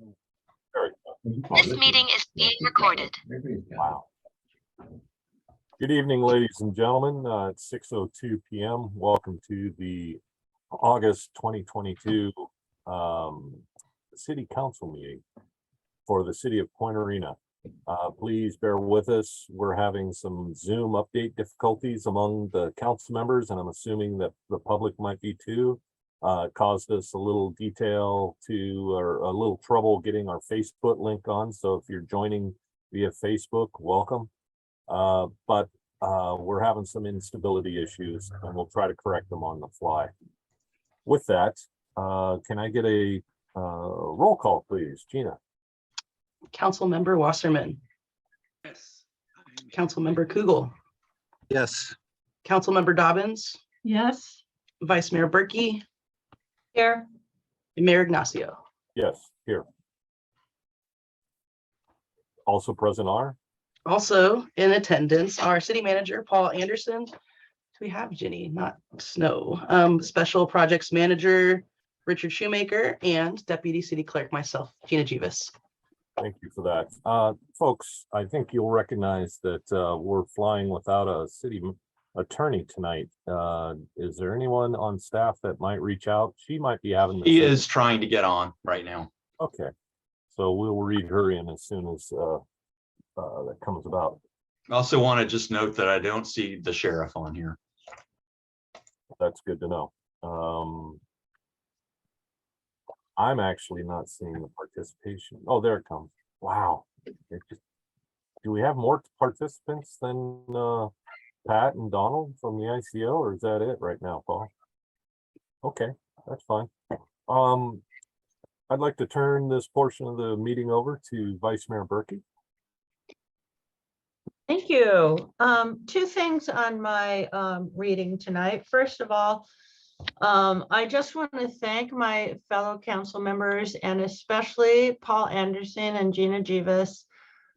This meeting is being recorded. Wow. Good evening, ladies and gentlemen. It's 6:02 p.m. Welcome to the August 2022 City Council meeting for the City of Point Arena. Please bear with us. We're having some Zoom update difficulties among the council members, and I'm assuming that the public might be too. It caused us a little a little trouble getting our Facebook link on. So if you're joining via Facebook, welcome. But we're having some instability issues, and we'll try to correct them on the fly. With that, can I get a roll call, please? Gina. Councilmember Wasserman. Yes. Councilmember Kugel. Yes. Councilmember Dobbins. Yes. Vice Mayor Berkey. Here. And Mayor Ignacio. Yes, here. Also present are? Also in attendance, our city manager, Paul Anderson. Do we have Jenny, not Snow? Special projects manager, Richard Shoemaker, and deputy city clerk, myself, Gina Jeevis. Thank you for that. Folks, I think you'll recognize that we're flying without a city attorney tonight. Is there anyone on staff that might reach out? She might be having. He is trying to get on right now. Okay, so we'll read her in as soon as that comes about. I also want to just note that I don't see the sheriff on here. That's good to know. I'm actually not seeing the participation. Oh, there it comes. Wow. Do we have more participants than Pat and Donald from the ICO, or is that it right now, Paul? Okay, that's fine. I'd like to turn this portion of the meeting over to Vice Mayor Berkey. Thank you. Two things on my reading tonight. First of all, I just want to thank my fellow council members and especially Paul Anderson and Gina Jeevis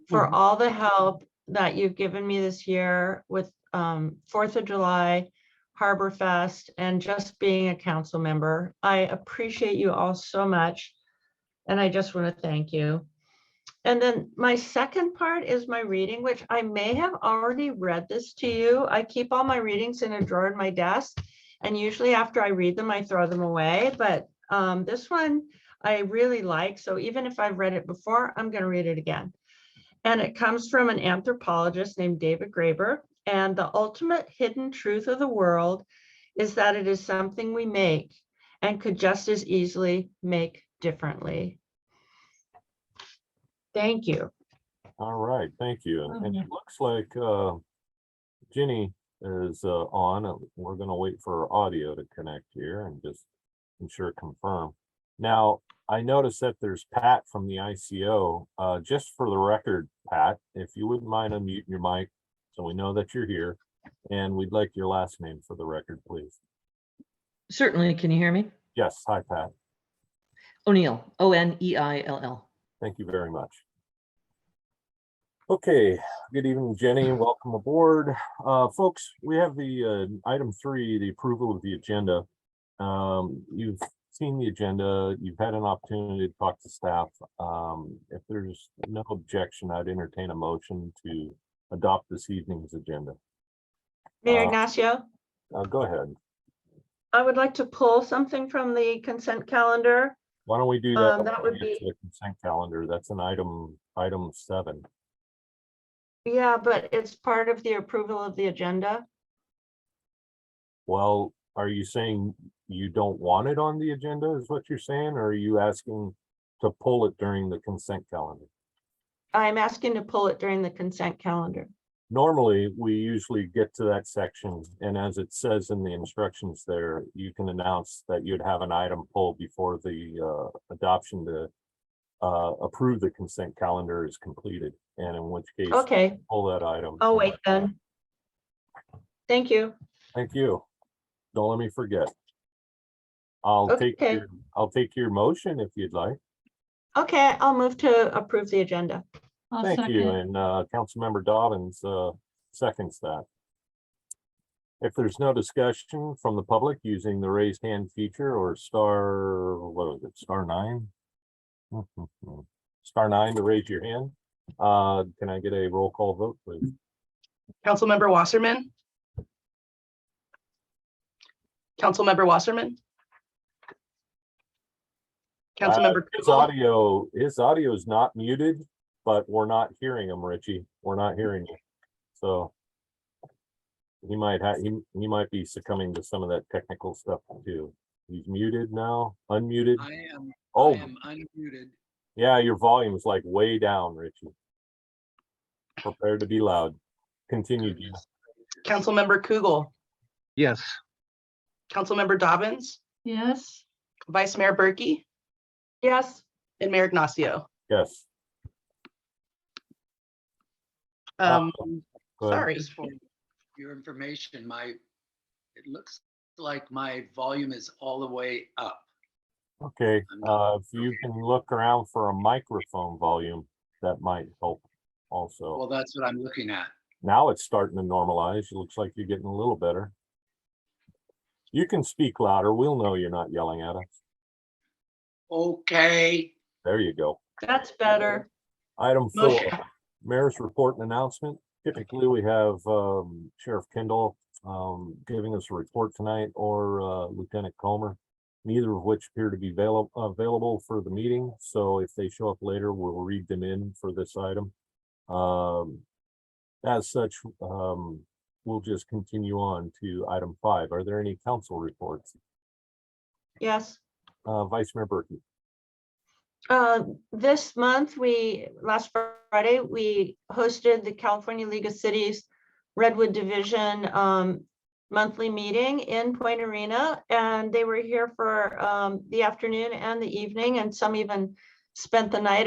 for all the help that you've given me this year with 4th of July, Harbor Fest, and just being a council member. I appreciate you all so much, and I just want to thank you. And then my second part is my reading, which I may have already read this to you. I keep all my readings in a drawer in my desk, and usually after I read them, I throw them away. But this one I really like. So even if I've read it before, I'm going to read it again. And it comes from an anthropologist named David Graeber. And the ultimate hidden truth of the world is that it is something we make and could just as easily make differently. Thank you. All right, thank you. And it looks like Ginny is on. We're going to wait for audio to connect here and just ensure confirm. Now, I noticed that there's Pat from the ICO. Just for the record, Pat, if you wouldn't mind unmuting your mic so we know that you're here, and we'd like your last name for the record, please. Certainly. Can you hear me? Yes. Hi, Pat. O'Neill, O-N-E-I-L-L. Thank you very much. Okay, good evening, Jenny. Welcome aboard. Folks, we have the item 3, the approval of the agenda. You've seen the agenda. You've had an opportunity to talk to staff. If there's no objection, I'd entertain a motion to adopt this evening's agenda. Mayor Ignacio, Go ahead. I would like to pull something from the consent calendar. Why don't we do that? That would when we get be- to the consent calendar. That's an item 7. Yeah, but it's part of the approval of the agenda. Well, are you saying you don't want it on the agenda is what you're saying, or are you asking to pull it during the consent calendar? I'm asking to pull it during the consent calendar. Normally, we usually get to that section, and as it says in the instructions there, you can announce that you'd have an item pulled before the adoption to approve the consent calendar is completed, and in which case, Okay, pull that item. I'll wait then. Thank you. Thank you. Don't let me forget. I'll take Okay. your motion if you'd like. Okay, I'll move to approve the agenda. Thank you, and Councilmember Dobbins seconds that. If there's no discussion from the public using the raised hand feature or star, what is it, star 9? Star 9 to raise your hand. Can I get a roll call vote, please? Councilmember Wasserman. Councilmember Wasserman. Councilmember His Kugel. audio is not muted, but we're not hearing him, Richie. We're not hearing you. So he might be succumbing to some of that technical stuff too. He's muted now, unmuted. I am unmuted. Yeah, your volume is like way down, Richie. Prepare to be loud. Continue, Gina. Councilmember Kugel. Yes. Councilmember Dobbins. Yes. Vice Mayor Berkey. Yes. And Mayor Ignacio. Yes. Um, Go ahead. sorry. Just for your information, it looks like my volume is all the way up. Okay, if you can look around for a microphone volume, that might help also. Well, that's what I'm looking at. Now it's starting to normalize. It looks like you're getting a little better. You can speak louder. We'll know you're not yelling at us. Okay. There you go. That's better. Item 4, Motion. Mayor's report and announcement. Typically, we have Sheriff Kendall giving us a report tonight, or Lieutenant Comer, neither of which appear to be available for the meeting. So if they show up later, we'll read them in for this item. As such, we'll just continue on to item 5. Are there any council reports? Yes. Vice Mayor Berkey. This month, last Friday, we hosted the California League of Cities Redwood Division monthly meeting in Point Arena, and they were here for the afternoon and the evening, and some even spent the night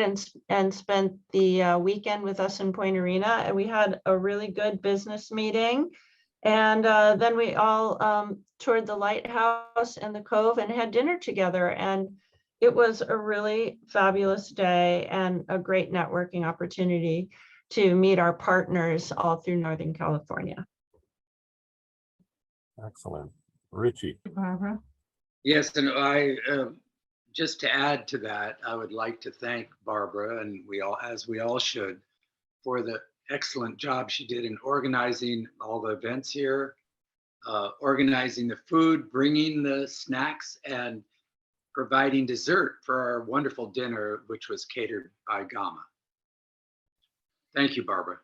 and spent the weekend with us in Point Arena. And we had a really good business meeting. And then we all toured the lighthouse and the cove and had dinner together. And it was a really fabulous day and a great networking opportunity to meet our partners all through Northern California. Excellent. Richie. Barbara? Yes, and just to add to that, I would like to thank Barbara, and as we all should, for the excellent job she did in organizing all the events here, organizing the food, bringing the snacks, and providing dessert for our wonderful dinner, which was catered by Gama. Thank you, Barbara.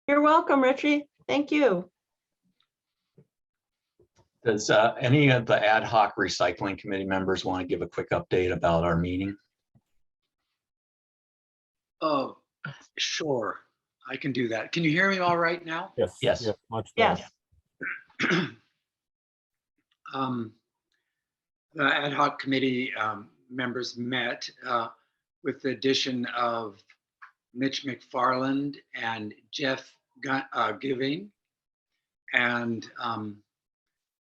You're welcome, Richie. Thank you. Does any of the ad hoc recycling committee members want to give a quick update about our meeting? Oh, sure. I can do that. Can you hear me all right now? Yes. Yes. Much better. Yes. The ad hoc committee members met with the addition of Mitch McFarland and Jeff Giving. And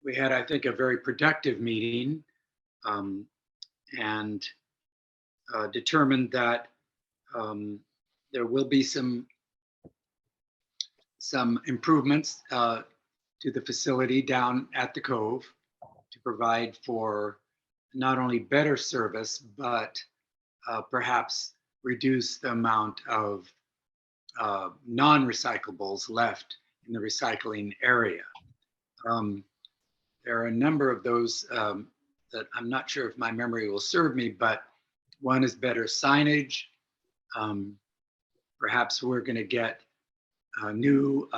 we had, I think, a very productive meeting and determined that there will be some improvements to the facility down at the Cove to provide for not only better service, but perhaps reduce the amount of non-recyclables left in the recycling area. There are a number of those that I'm not sure if my memory will serve me, but one is better signage. Perhaps we're going to get new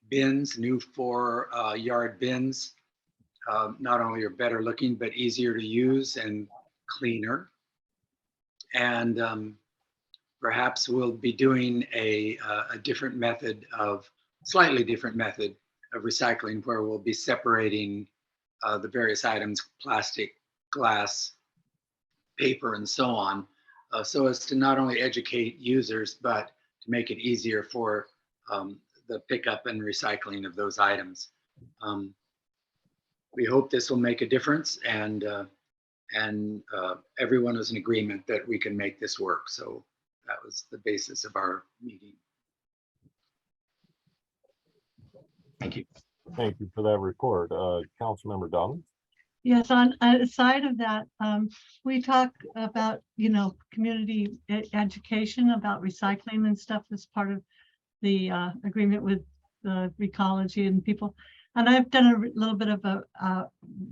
bins, new 4-yard bins. Not only are better looking, but easier to use and cleaner. And perhaps we'll be doing a slightly different method of recycling, where we'll be separating the various items, plastic, glass, paper, and so on, so as to not only educate users, but to make it easier for the pickup and recycling of those items. We hope this will make a difference, and everyone was in agreement that we can make this work. So that was the basis of our meeting. Thank you. Thank you for that report. Councilmember Dobbins. Yes, on aside of that, we talk about, community education about recycling and stuff as part of the agreement with the Recology and people. And I've done a little bit of a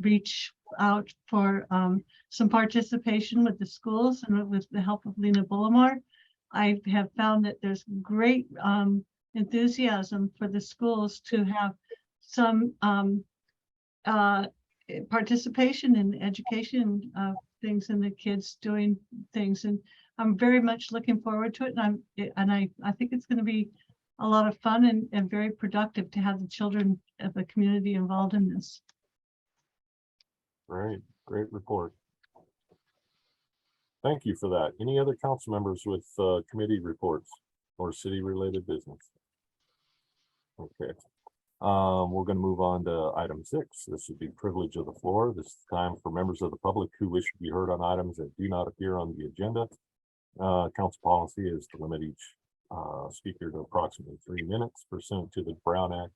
reach out for some participation with the schools and with the help of Lena Bullimar. I have found that there's great enthusiasm for the schools to have some participation in education things and the kids doing things, and I'm very much looking forward to it. And I think it's going to be a lot of fun and very productive to have the children of the community involved in this. Great, great report. Thank you for that. Any other council members with committee reports or city related business? Okay. We're going to move on to item 6. This would be privilege of the floor. This is time for members of the public who wish to be heard on items that do not appear on the agenda. Council policy is to limit each speaker to approximately 3 minutes pursuant to the Brown Act.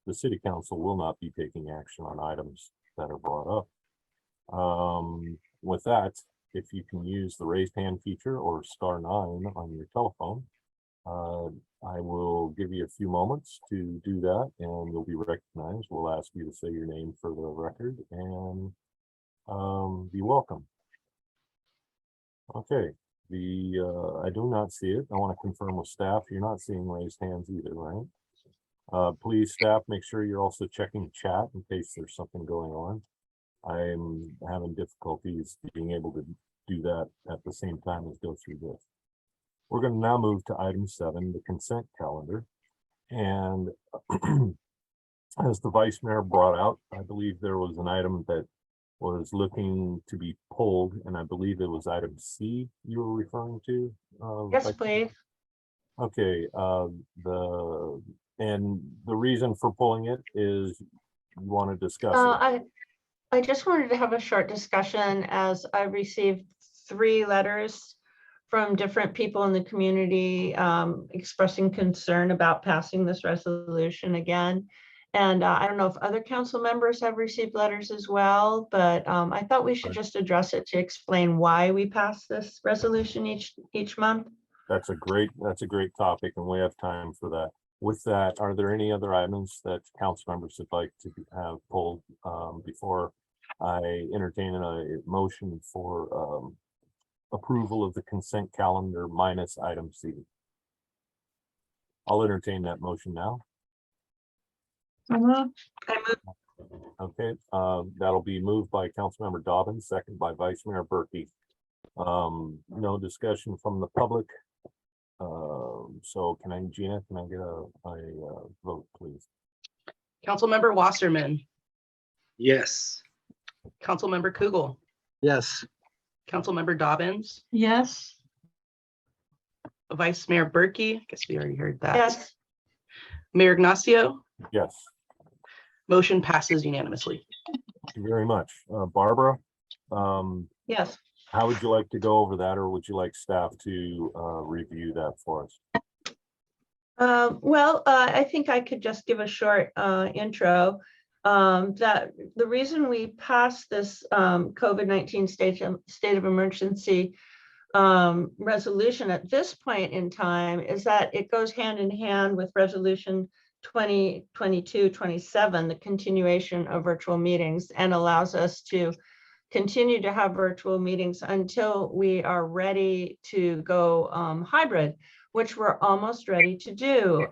The city council will not be taking action on items that are brought up. With that, if you can use the raised hand feature or *9 on your telephone, I will give you a few moments to do that and you'll be recognized. We'll ask you to say your name for the record and be welcome. Okay, I do not see it. I want to confirm with staff, you're not seeing raised hands either, right? Please, staff, make sure you're also checking chat in case there's something going on. I'm having difficulties being able to do that at the same time as go through this. We're going to now move to item 7, the consent calendar. And as the vice mayor brought out, I believe there was an item that was looking to be pulled, and I believe it was item C you were referring to. Yes, please. Okay, the reason for pulling it is you want to discuss it. I just wanted to have a short discussion as I received 3 letters from different people in the community expressing concern about passing this resolution again. And I don't know if other council members have received letters as well, but I thought we should just address it to explain why we pass this resolution each month. That's a great topic and we have time for that. With that, are there any other items that council members would like to have pulled before I entertain a motion for approval of the consent calendar minus item C? I'll entertain that motion now. Okay, that'll be moved by Councilmember Dobbins, second by Vice Mayor Berkey. No discussion from the public. So Gina, can I get a vote, please? Councilmember Wasserman, Yes. Councilmember Kugel, Yes. Councilmember Dobbins, Yes, Vice Mayor Berkey, I guess we already heard that. Yes, Mayor Ignacio, Yes, motion passes unanimously. thank you very much. Barbara, yes. how would you like to go over that, or would you like staff to review that for us? Well, I think I could just give a short intro. That the reason we passed this COVID-19 state of emergency resolution at this point in time is that it goes hand in hand with resolution 2022-27, the continuation of virtual meetings, and allows us to continue to have virtual meetings until we are ready to go hybrid, which we're almost ready to do.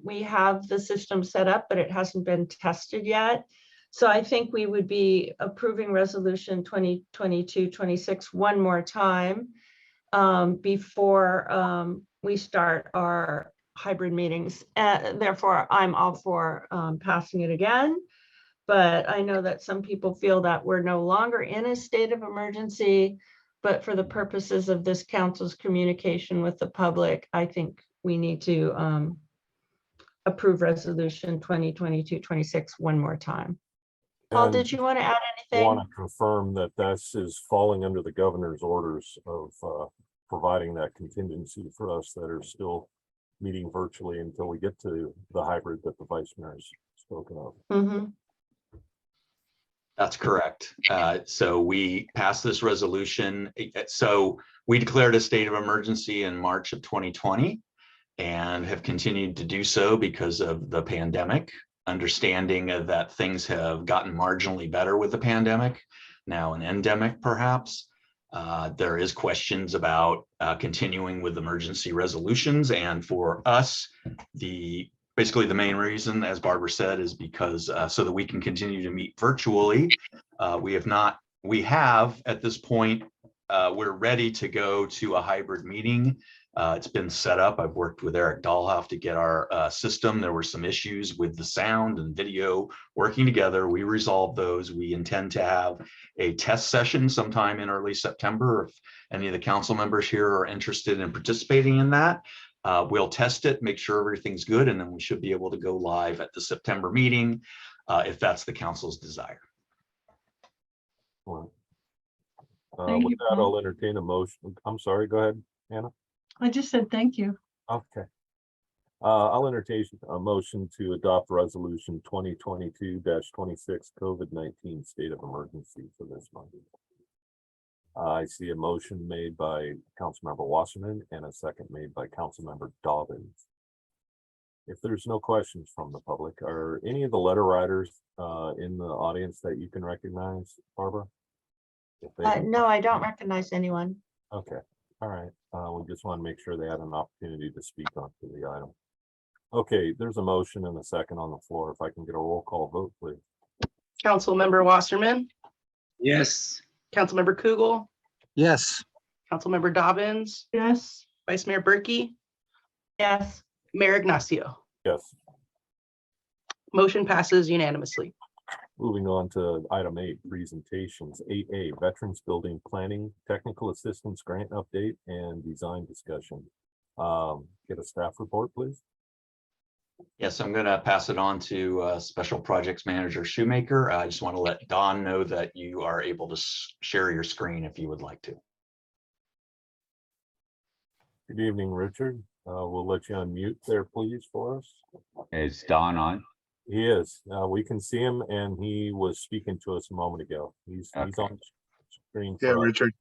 We have the system set up, but it hasn't been tested yet. So I think we would be approving resolution 2022-26 one more time before we start our hybrid meetings. Therefore, I'm all for passing it again. But I know that some people feel that we're no longer in a state of emergency. But for the purposes of this council's communication with the public, I think we need to approve resolution 2022-26 one more time. Paul, And did you want to add I anything? want to confirm that this is falling under the governor's orders of providing that contingency for us that are still meeting virtually until we get to the hybrid that the vice mayor has spoken of. Mhm. That's correct. So we passed this resolution. So we declared a state of emergency in March of 2020 and have continued to do so because of the pandemic, understanding that things have gotten marginally better with the pandemic, now an endemic perhaps. There is questions about continuing with emergency resolutions, and for us, basically the main reason, as Barbara said, is because so that we can continue to meet virtually. We have at this point, we're ready to go to a hybrid meeting. It's been set up. I've worked with Eric Dahlhoff to get our system. There were some issues with the sound and video working together. We resolved those. We intend to have a test session sometime in early September. If any of the council members here are interested in participating in that, we'll test it, make sure everything's good, and then we should be able to go live at the September meeting if that's the council's desire. Well, Thank with you, that, Paul. I'll entertain a motion. I'm sorry, go ahead, Anna. I just said thank you. Okay. I'll entertain a motion to adopt resolution 2022-26 COVID-19 state of emergency for this month. I see a motion made by Councilmember Wasserman and a second made by Councilmember Dobbins. If there's no questions from the public, are any of the letter writers in the audience that you can recognize, Barbara? If they- No, I don't recognize anyone. Okay, all right. We just want to make sure they had an opportunity to speak onto the item. Okay, there's a motion and a second on the floor. If I can get a roll call vote, please. Councilmember Wasserman, Yes. Councilmember Kugel, Yes. Councilmember Dobbins, Yes, Vice Mayor Berkey, Yes, Mayor Ignacio. Yes. Motion passes unanimously. Moving on to item 8, presentations. 8A, Veterans Building Planning, Technical Assistance Grant Update and Design Discussion. Get a staff report, please. Yes, I'm going to pass it on to Special Projects Manager Shoemaker. I just want to let Don know that you are able to share your screen if you would like to. Good evening, Richard. We'll let you unmute there, please, for us. Is Don on? He is. We can see him, and he was speaking to us a moment ago. He's Okay. on screen. Yeah, for us. Richard.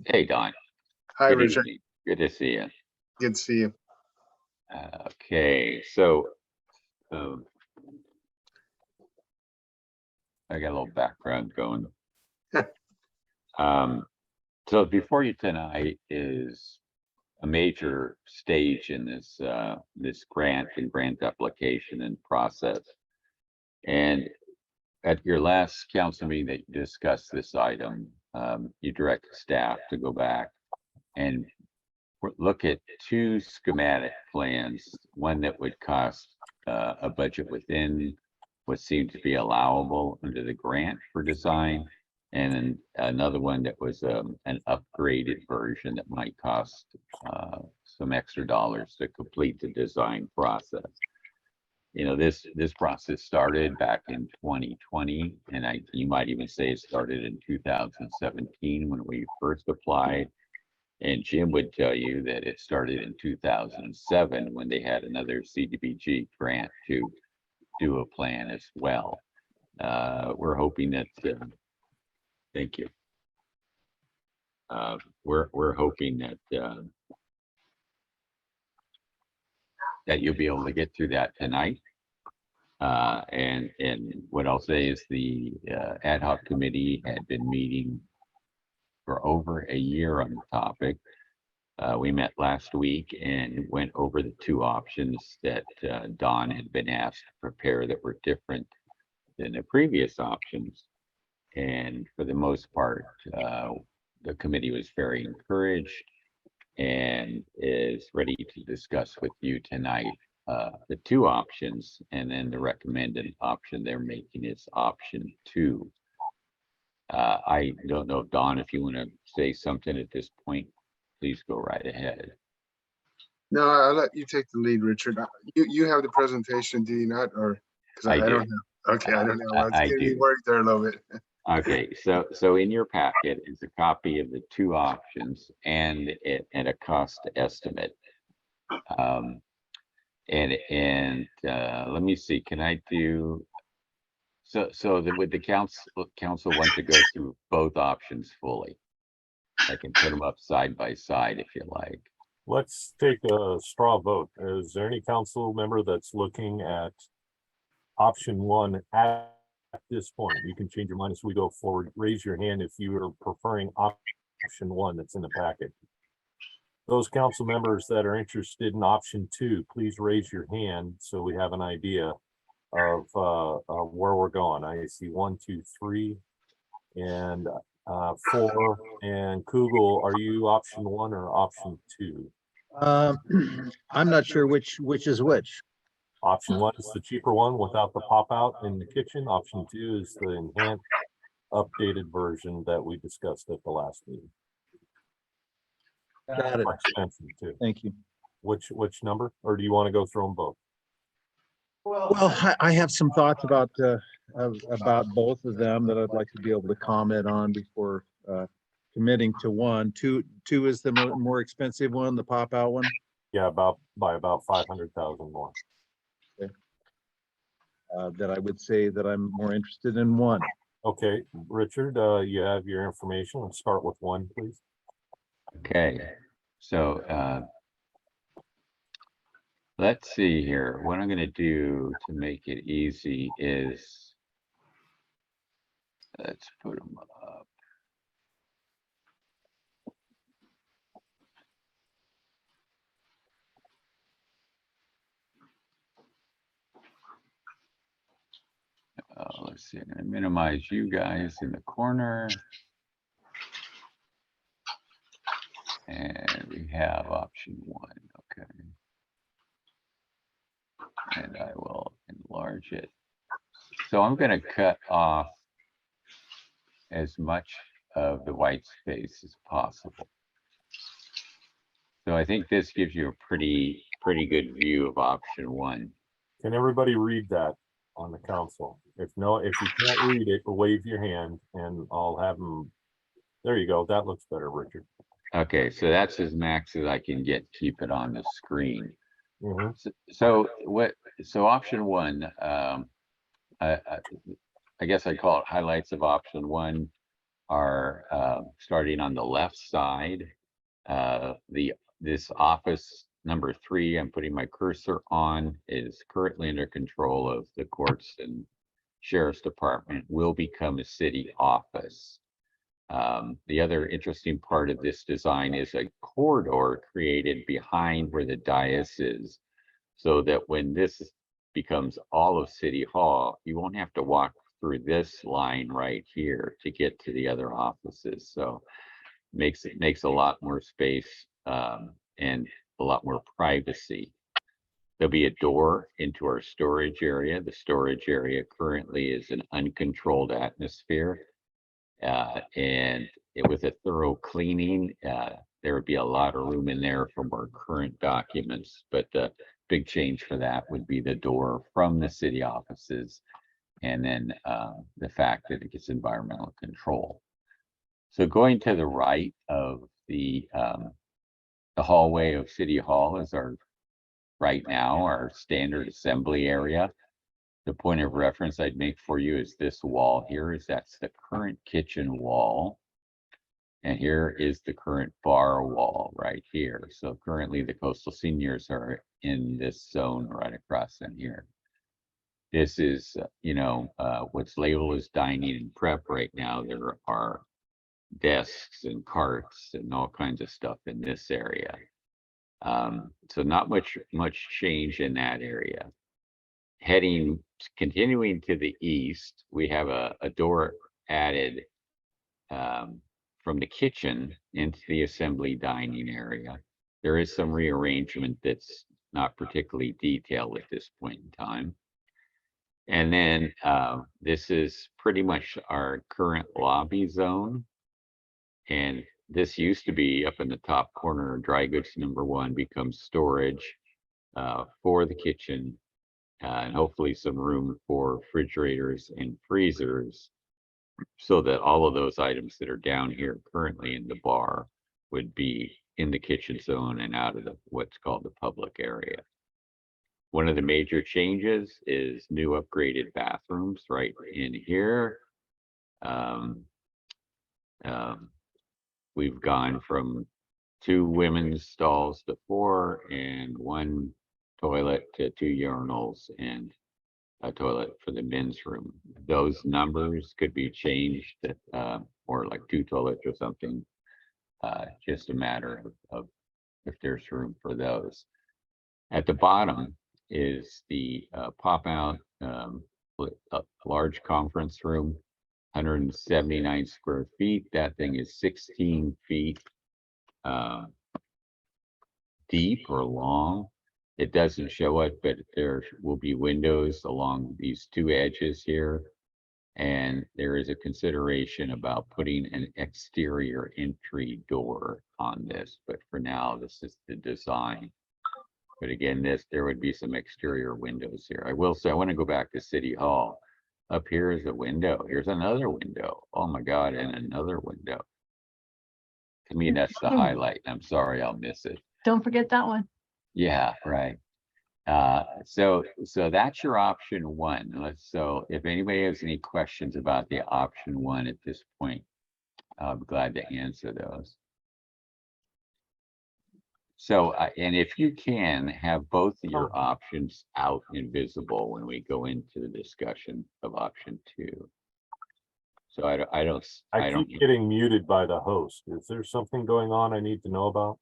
Hey, Don. Hi, Good Richard. evening. Good to see you. Good to see you. Okay, so I got a little background going. So before you tonight is a major stage in this this grant and grant application and process. And at your last council meeting that you discussed this item, you directed staff to go back and look at 2 schematic plans, one that would cost a budget within what seemed to be allowable under the grant for design, and then another one that was an upgraded version that might cost some extra dollars to complete the design process. You know, this process started back in 2020, and you might even say it started in 2017 when we first applied. And Jim would tell you that it started in 2007 when they had another CDBG grant to do a plan as well. We're hoping that, thank you. We're hoping that that you'll be able to get through that tonight. And what I'll say is the ad hoc committee had been meeting for over a year on the topic. We met last week and went over the 2 options that Don had been asked to prepare that were different than the previous options. And for the most part, the committee was very encouraged and is ready to discuss with you tonight the 2 options, and then the recommended option they're making is option 2. I don't know, Don, if you want to say something at this point, please go right ahead. No, I'll let you take the lead, Richard. You have the presentation, do you not? Or because I I do. don't have. Okay, I don't know. I It's getting me do. worried there a little bit. Okay, so in your packet is a copy of the 2 options and a cost estimate. And let me see, can I do Would the council want to go through both options fully? I can put them up side by side if you like. Let's take a straw vote. Is there any council member that's looking at option one at this point? You can change your mind as we go forward. Raise your hand if you are preferring option one that's in the packet. Those council members that are interested in option two, please raise your hand so we have an idea of where we're going. I see 1, 2, 3, and 4. And Kugel, are you option one or option two? I'm not sure which is which. Option one is the cheaper one without the pop out in the kitchen. Option two is the enhanced updated version that we discussed at the last meeting. Got it. More expensive too. Thank you. Which number, or do you want to go through them both? Well, I have some thoughts about both of them that I'd like to be able to comment on before committing to one. Two is the more expensive one, the pop out one. Yeah, by about 500,000 more. That I would say that I'm more interested in one. Okay, Richard, you have your information. Let's start with one, please. Okay, so let's see here. What I'm going to do to make it easy is let's put them up. Let's see, I'm going to minimize you guys in the corner. And we have option one, okay. And I will enlarge it. So I'm going to cut off as much of the white space as possible. So I think this gives you a pretty good view of option one. Can everybody read that on the council? If you can't read it, wave your hand and I'll have them. There you go. That looks better, Richard. Okay, so that's as max as I can keep it on the screen. Mm-hmm. So option one, I guess I call it highlights of option one are starting on the left side. This office number 3, I'm putting my cursor on, is currently under control of the courts and sheriff's department, will become a city office. The other interesting part of this design is a corridor created behind where the dais is, so that when this becomes all of City Hall, you won't have to walk through this line right here to get to the other offices. So makes a lot more space and a lot more privacy. There'll be a door into our storage area. The storage area currently is an uncontrolled atmosphere. And with a thorough cleaning, there would be a lot of room in there for more current documents. But the big change for that would be the door from the city offices, and then the fact that it gets environmental control. So going to the right of the hallway of City Hall is our standard assembly area. The point of reference I'd make for you is this wall here, that's the current kitchen wall. And here is the current bar wall right here. So currently the coastal seniors are in this zone right across in here. This is, what's labeled as dining and prep right now. There are desks and carts and all kinds of stuff in this area. So not much change in that area. Continuing to the east, we have a door added from the kitchen into the assembly dining area. There is some rearrangement that's not particularly detailed at this point in time. And then this is pretty much our current lobby zone. And this used to be up in the top corner, dry goods number 1 becomes storage for the kitchen, and hopefully some room for refrigerators and freezers, so that all of those items that are down here currently in the bar would be in the kitchen zone and out of what's called the public area. one of the major changes is new upgraded bathrooms right in here. We've gone from 2 women's stalls to 4 and 1 toilet to 2 urinals and a toilet for the men's room. Those numbers could be changed, or like 2 toilets or something. Just a matter of if there's room for those. At the bottom is the pop out large conference room, 179 square feet. That thing is 16 feet deep or long. It doesn't show it, but there will be windows along these 2 edges here. And there is a consideration about putting an exterior entry door on this, but for now, this is the design. But again, there would be some exterior windows here. I will say, I want to go back to City Hall. Up here is a window. Here's another window. Oh my God, and another window. To me, that's the highlight. I'm sorry, I'll miss it. Don't forget that one. Yeah, right. So that's your option 1. So if anybody has any questions about the option 1 at this point, I'll be glad to answer those. So, and if you can have both of your options out and visible when we go into the discussion of option 2. So I don't. keep getting muted by the host. Is there something going on I need to know about?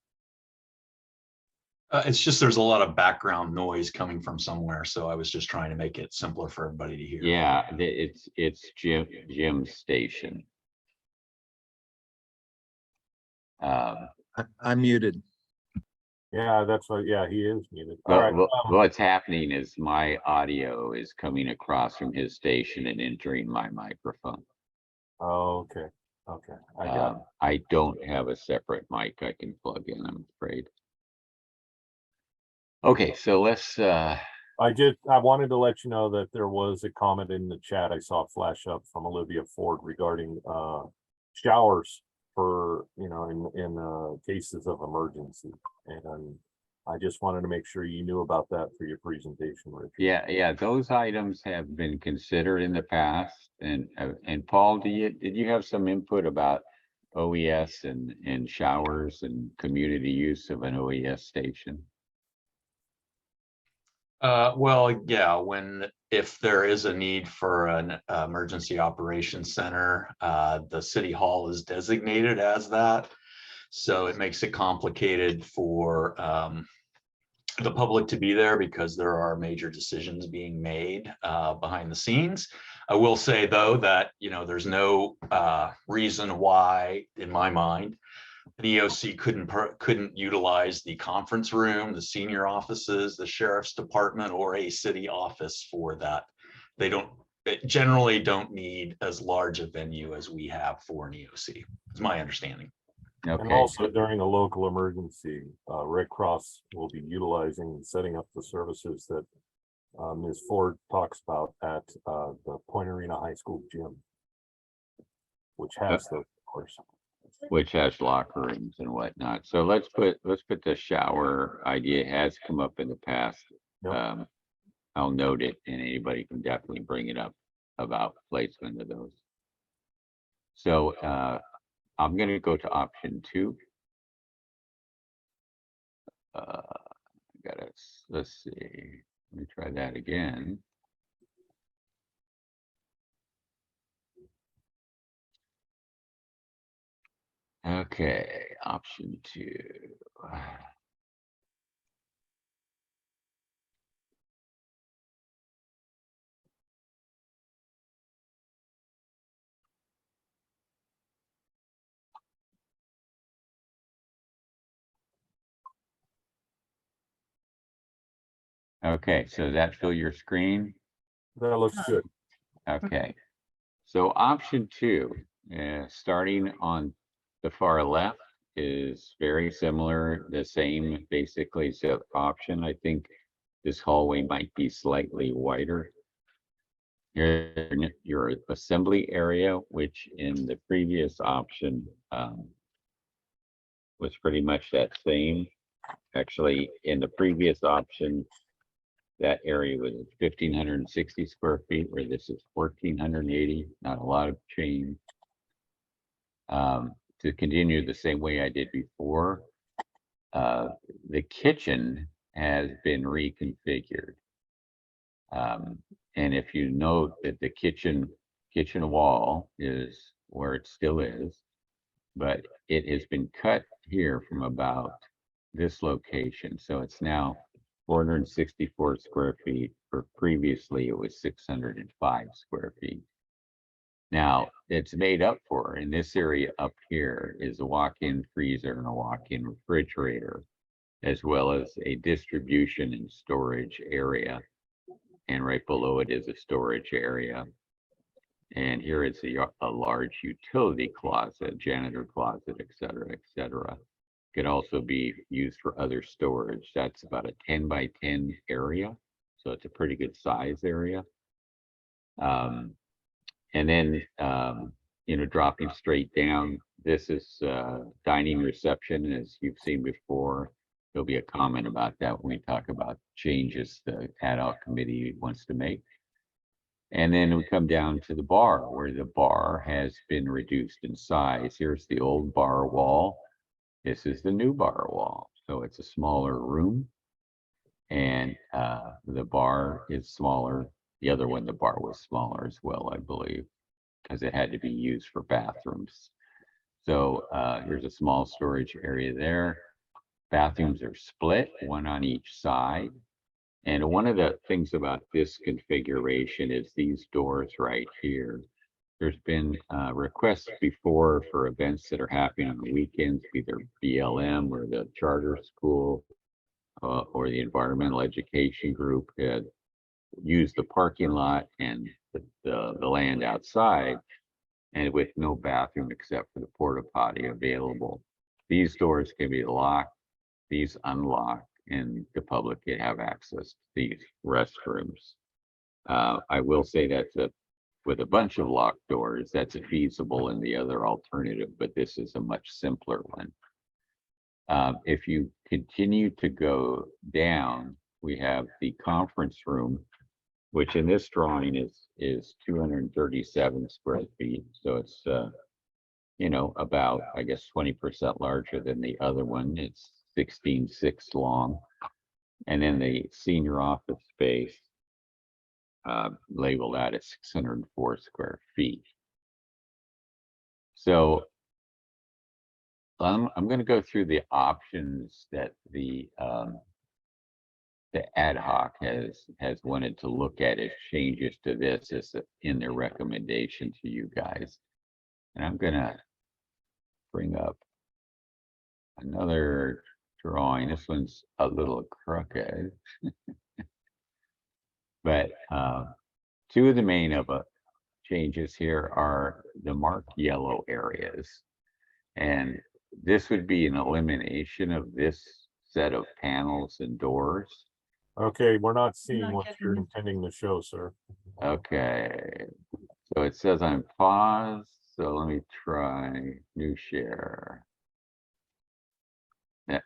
It's just there's a lot of background noise coming from somewhere, so I was just trying to make it simpler for everybody to hear. Yeah, it's Jim's station. I'm muted. Yeah, that's what, yeah, he is muted. All right. What's happening is my audio is coming across from his station and entering my microphone. Okay, okay, I got it. I don't have a separate mic I can plug in, I'm afraid. Okay, so let's I wanted to let you know that there was a comment in the chat I saw flash up from Olivia Ford regarding showers for, in cases of emergency. And I just wanted to make sure you knew about that for your presentation, Richard. Yeah, those items have been considered in the past. And Paul, did you have some input about OES and showers and community use of an OES station? Well, yeah, if there is a need for an emergency operations center, the city hall is designated as that. So it makes it complicated for the public to be there because there are major decisions being made behind the scenes. I will say though that, there's no reason why, in my mind, an EOC couldn't utilize the conference room, the senior offices, the sheriff's department, or a city office for that. They generally don't need as large a venue as we have for an EOC. It's my understanding. Okay. And also during a local emergency, Red Cross will be utilizing and setting up the services that Ms. Ford talks about at the Point Arena High School gym, which has those, of course. Which has locker rooms and whatnot. So let's put the shower idea has come up in the past. Yep. I'll note it, and anybody can definitely bring it up about placement of those. So I'm going to go to option 2. Let's see. Let me try that again. Okay, option 2. Okay, so does that fill your screen? That looks good. Okay, so option 2, starting on the far left, is very similar, the same basically option. I think this hallway might be slightly wider. Your assembly area, which in the previous option was pretty much that same. Actually, in the previous option, that area was 1,560 square feet, where this is 1,480, not a lot of change. To continue the same way I did before, the kitchen has been reconfigured. And if you note that the kitchen wall is where it still is, but it has been cut here from about this location. So it's now 464 square feet, or previously it was 605 square feet. Now it's made up for in this area up here is a walk-in freezer and a walk-in refrigerator, as well as a distribution and storage area. And right below it is a storage area. And here is a large utility closet, janitor closet, et cetera, Could also be used for other storage. That's about a 10 by 10 area. So it's a pretty good size area. And then, dropping straight down, this is dining reception, as you've seen before. There'll be a comment about that when we talk about changes the ad hoc committee wants to make. And then we come down to the bar, where the bar has been reduced in size. Here's the old bar wall. This is the new bar wall. So it's a smaller room. And the bar is smaller. The other one, the bar was smaller as well, I believe, because it had to be used for bathrooms. So here's a small storage area there. Bathrooms are split, one on each side. And one of the things about this configuration is these doors right here. There's been requests before for events that are happening on the weekends, either BLM or the charter school or the environmental education group had used the parking lot and the land outside, and with no bathroom except for the porta potty available. These doors can be locked, these unlocked, and the public can have access to these restrooms. I will say that with a bunch of locked doors, that's feasible in the other alternative, but this is a much simpler one. If you continue to go down, we have the conference room, which in this drawing is 237 square feet. So it's, about, I guess, 20% larger than the other one. It's 16.6 long. And then the senior office space, labeled that at 604 square feet. So I'm going to go through the options that the ad hoc has wanted to look at as changes to this as in their recommendation to you guys. And I'm going to bring up another drawing. This one's a little crooked. But two of the main changes here are the marked yellow areas. And this would be an elimination of this set of panels and doors. Okay, we're not seeing Not what getting you're it. intending to show, sir. Okay, so it says I'm paused. So let me try new share.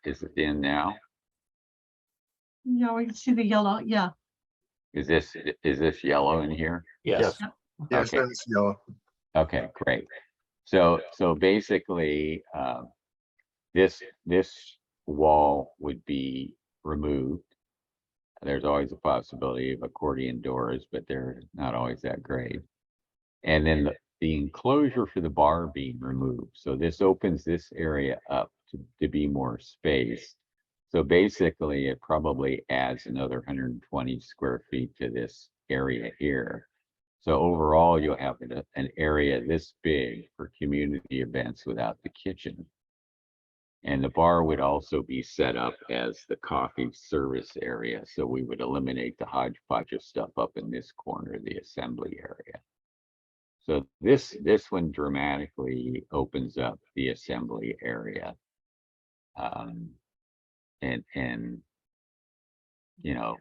Is it in now? Yeah, we can see the yellow, yeah. Is this yellow in here? Yes. Yes, Okay. that's yellow. Okay, great. So basically, this wall would be removed. There's always a possibility of accordion doors, but they're not always that great. And then the enclosure for the bar being removed. So this opens this area up to be more space. So basically, it probably adds another 120 square feet to this area here. So overall, you'll have an area this big for community events without the kitchen. And the bar would also be set up as the coffee service area. So we would eliminate the hodgepodge of stuff up in this corner, the assembly area. So this one dramatically opens up the assembly area. And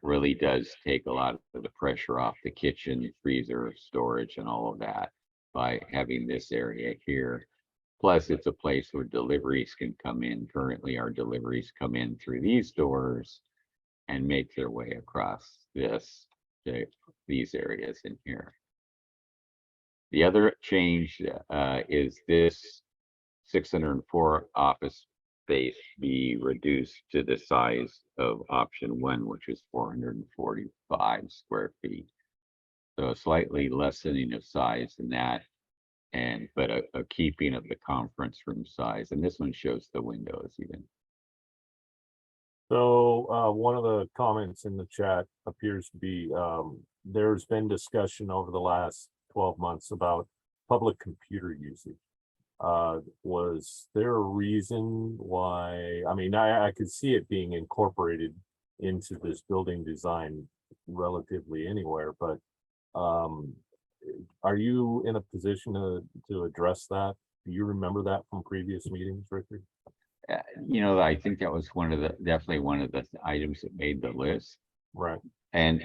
really does take a lot of the pressure off the kitchen, freezer, storage, and all of that by having this area here. Plus, it's a place where deliveries can come in. Currently, our deliveries come in through these doors. and make their way across these areas in here. The other change is this 604 office space be reduced to the size of option 1, which is 445 square feet. So a slightly lessening of size than that, but a keeping of the conference room size. And this one shows the windows even. So one of the comments in the chat appears to be, there's been discussion over the last 12 months about public computer usage. Was there a reason why? I mean, I could see it being incorporated into this building design relatively anywhere, but are you in a position to address that? Do you remember that from previous meetings, Richard? You know, I think that was definitely one of the items that made the list. Right. And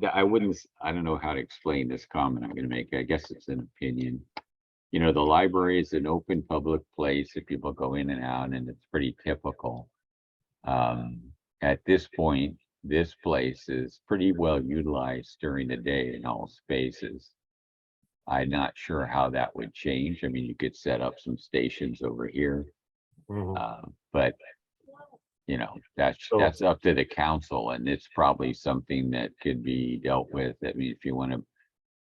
I don't know how to explain this comment I'm going to make. I guess it's an opinion. You know, the library is an open public place that people go in and out, and it's pretty typical. At this point, this place is pretty well utilized during the day in all spaces. I'm not sure how that would change. I mean, you could set up some stations over here, but you know, that's up to the council, and it's probably something that could be dealt with. I mean, if you want to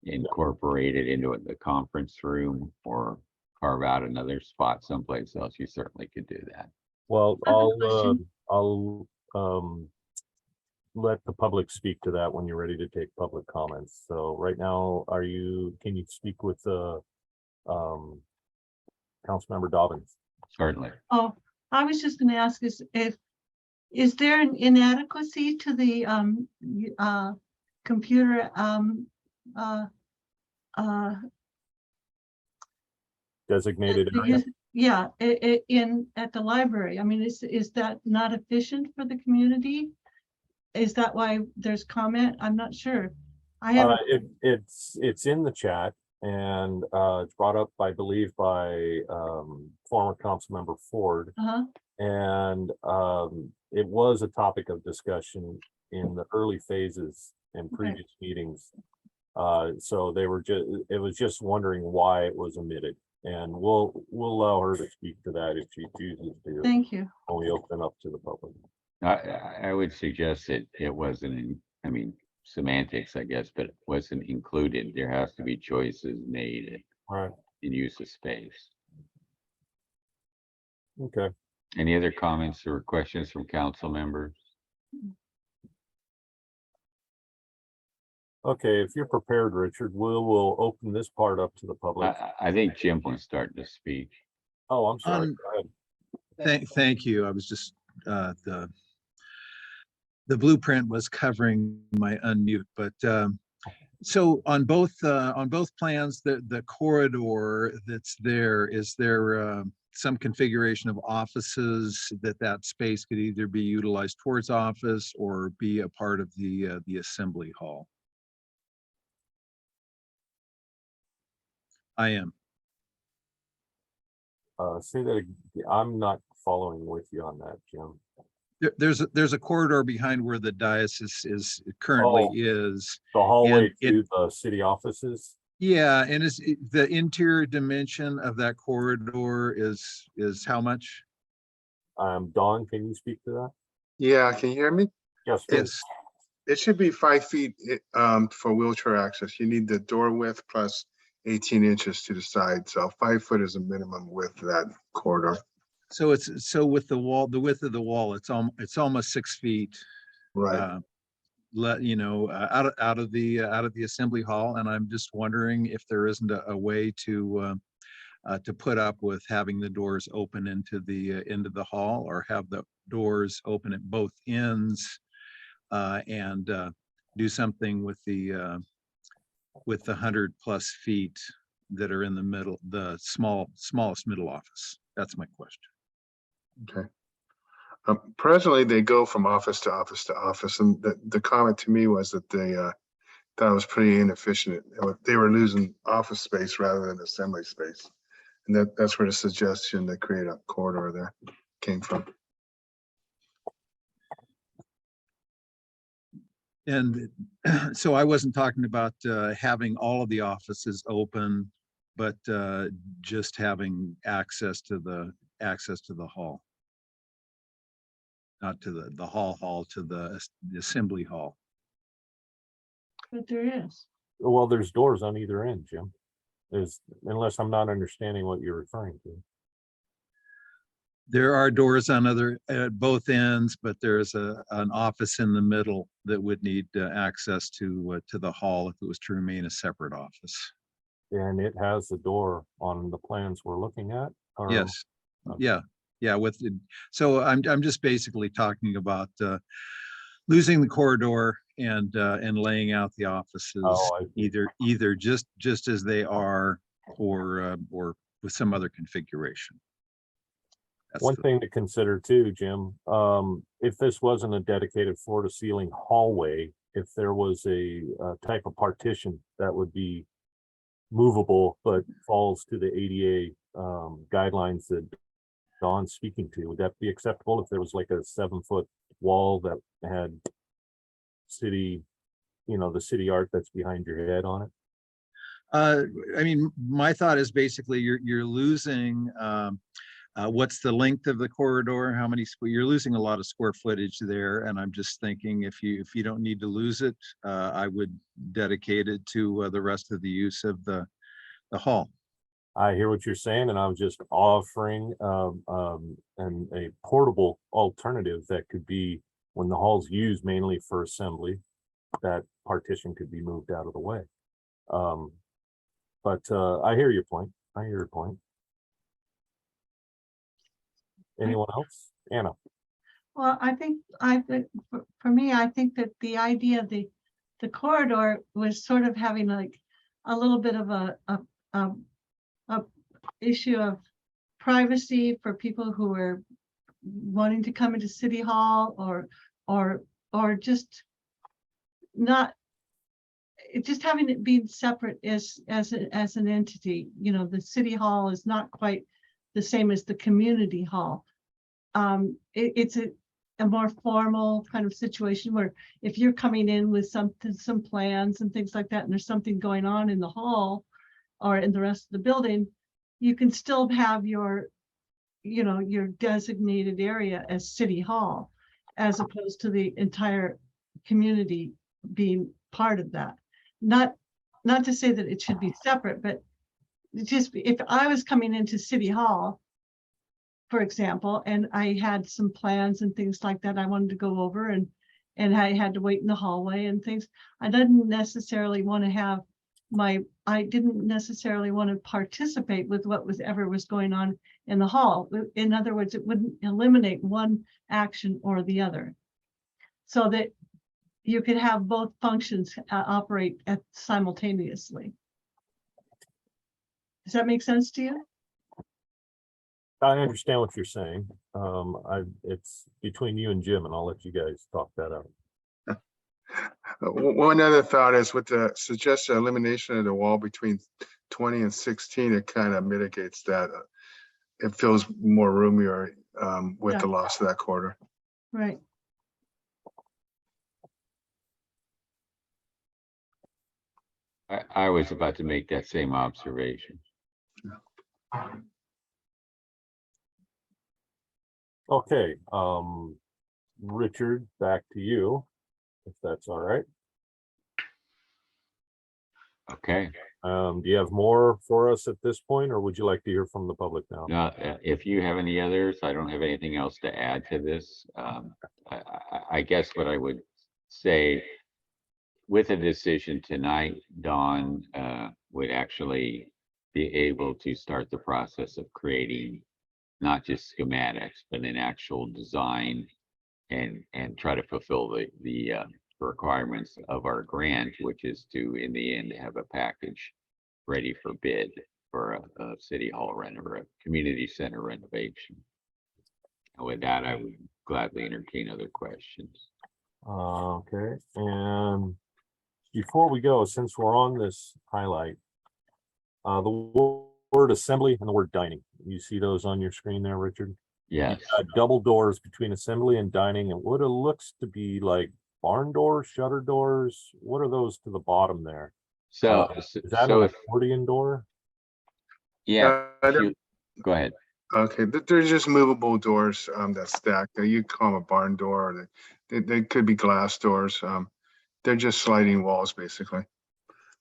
incorporate it into the conference room or carve out another spot someplace else, you certainly could do that. Well, I have a I'll let the public speak to that when you're ready to take public comments. So right now, can you speak with Councilmember Dobbins? Certainly. Oh, I was just gonna ask is there an inadequacy to the computer Designated area? yeah, at the library? I mean, is that not efficient for the community? Is that why there's comment? I'm not sure. I have It's in the chat, and it's brought up, I believe, by former Councilmember Ford. And it was a topic of discussion in the early phases in previous meetings. So it was just wondering why it was omitted, and we'll allow her to speak to that if she chooses to. Thank you. When we open up to the public. I would suggest that it wasn't I mean, semantics, I guess, but it wasn't included. There has to be choices made in use of space. Okay. Any other comments or questions from council members? Okay, if you're prepared, Richard, we'll open this part up to the public. I think Jim was starting to speak. Oh, I'm sorry. Go ahead. Thank you. I was just, the blueprint was covering my unmute, but so on both plans, the corridor that's there, is there some configuration of offices that space could either be utilized towards office or be a part of the assembly hall? I am. Say that again. I'm not following with you on that, Jim. There's a corridor behind where the dais is currently is. The hallway and to the city offices? Yeah, and is the interior dimension of that corridor is how much? Dawn, can you speak to that? Yeah, can you hear me? Yes. Yes. It should be 5 feet for wheelchair access. You need the door width plus 18 inches to the side. So 5 foot is a minimum width of that corridor. So with the wall, the width of the wall, it's almost 6 feet. Right. Out of the assembly hall, and I'm just wondering if there isn't a way to put up with having the doors open into the hall, or have the doors open at both ends, and do something with the 100+ feet that are in the middle, the smallest middle office. That's my question. Okay. Presently, they go from office to office to office, and the comment to me was that they thought it was pretty inefficient. They were losing office space rather than assembly space, and that's where the suggestion to create a corridor there came from. And so I wasn't talking about having all of the offices open, but just having access to the hall. Not to the hall, to the assembly hall. But there is. Well, there's doors on either end, Jim. Unless I'm not understanding what you're referring to. There are doors on at both ends, but there's an office in the middle that would need access to the hall if it was to remain a separate office. And it has the door on the plans we're looking at? or- Yes, Okay. yeah, so I'm just basically talking about losing the corridor and laying out the offices Oh, I see. either just as they are or with some other configuration. That's One the- thing to consider too, Jim, if this wasn't a dedicated floor to ceiling hallway, if there was a type of partition that would be movable but falls to the ADA guidelines that Don's speaking to, would that be acceptable if there was like a 7-foot wall that had city, the city art that's behind your head on it? I mean, my thought is basically you're losing what's the length of the corridor, how many you're losing a lot of square footage there, and I'm just thinking if you don't need to lose it, I would dedicate it to the rest of the use of the hall. I hear what you're saying, and I was just offering a portable alternative that could be, when the hall's used mainly for assembly, that partition could be moved out of the way. But I hear your point. Anyone else? Anna? Well, I think for me, I think that the idea of the corridor was sort of having like a little bit of a issue of privacy for people who are wanting to come into City Hall or just not, just having it being separate as an entity. The City Hall is not quite the same as the community hall. It's a more formal kind of situation where if you're coming in with some plans and things like that, and there's something going on in the hall or in the rest of the building, you can still have your designated area as City Hall, as opposed to the entire community being part of that. Not to say that it should be separate, but just if I was coming into City Hall, for example, and I had some plans and things like that I wanted to go over, and I had to wait in the hallway and things, I didn't necessarily want to participate with what was going on in the hall. In other words, it wouldn't eliminate one action or the other, so that you could have both functions operate simultaneously. Does that make sense to you? I understand what you're saying. It's between you and Jim, and I'll let you guys talk that out. One other thought is with the suggested elimination of the wall between 20 and 16, it kind of mitigates that. It feels more roomier with Yeah. the loss of that corridor. Right. I was about to make that same observation. Okay, Richard, back to you, if that's all right. Okay, Do you have more for us at this point, or would you like to hear from the public now? now, if you have any others, I don't have anything else to add to this. I guess what I would say, with a decision tonight, Dawn would actually be able to start the process of creating not just schematics, but an actual design and try to fulfill the requirements of our grant, which is to, in the end, have a package ready for bid for a city hall or a community center renovation. And with that, I would gladly entertain other questions. Okay, and before we go, since we're on this highlight, the word assembly and the word dining, you see those on your screen there, Richard? Yes, Double doors between assembly and dining, and what it looks to be like barn doors, shutter doors? What are those to the bottom there? So, Is that an accordion door? yeah, if they're- you- go ahead. Okay, they're just movable doors that stack. You call them a barn door. Or they could be glass doors. They're just sliding walls, basically.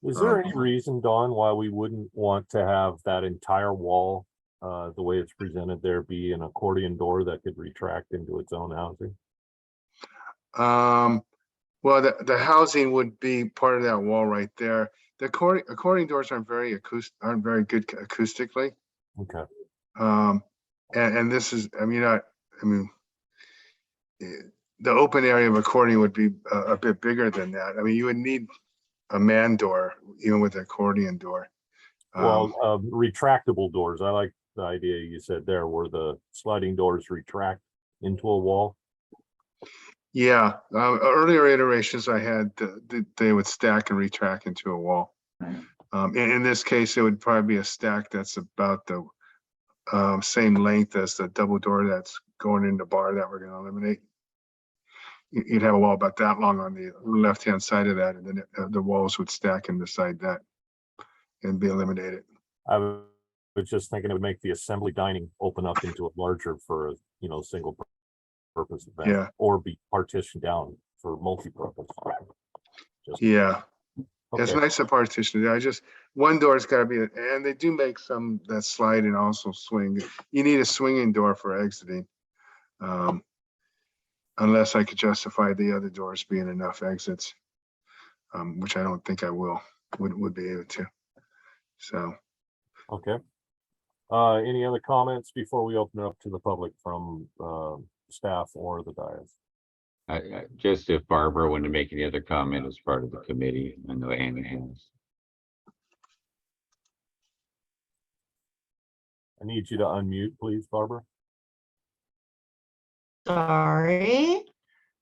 Is there any reason, Dawn, why we wouldn't want to have that entire wall, the way it's presented there, be an accordion door that could retract into its own housing? Well, the housing would be part of that wall right there. The accordion doors aren't very good acoustically. Okay. And this is, I mean, the open area of accordion would be a bit bigger than that. I mean, you would need a man door, even with the accordion door. Well, retractable doors. I like the idea you said there, where the sliding doors retract into a wall. Yeah, earlier iterations I had, they would stack and retract into a wall. In this case, it would probably be a stack that's about the same length as the double door that's going in the bar that we're going to eliminate. You'd have a wall about that long on the left-hand side of that, and then the walls would stack and beside that and be eliminated. I was just thinking it would make the assembly dining open up into a larger for a, single purpose event. Yeah. Or be partitioned down for multi-purpose. Yeah. It's Okay. nice to partition it. One door's got to be, and they do make some that slide and also swing. You need a swinging door for exiting. Unless I could justify the other doors being enough exits, which I don't think I would be able to. So, Okay. Any other comments before we open it up to the public from staff or the dais? Just if Barbara wanted to make any other comment as part of the committee, I know Anna has. I need you to unmute, please, Barbara. Sorry.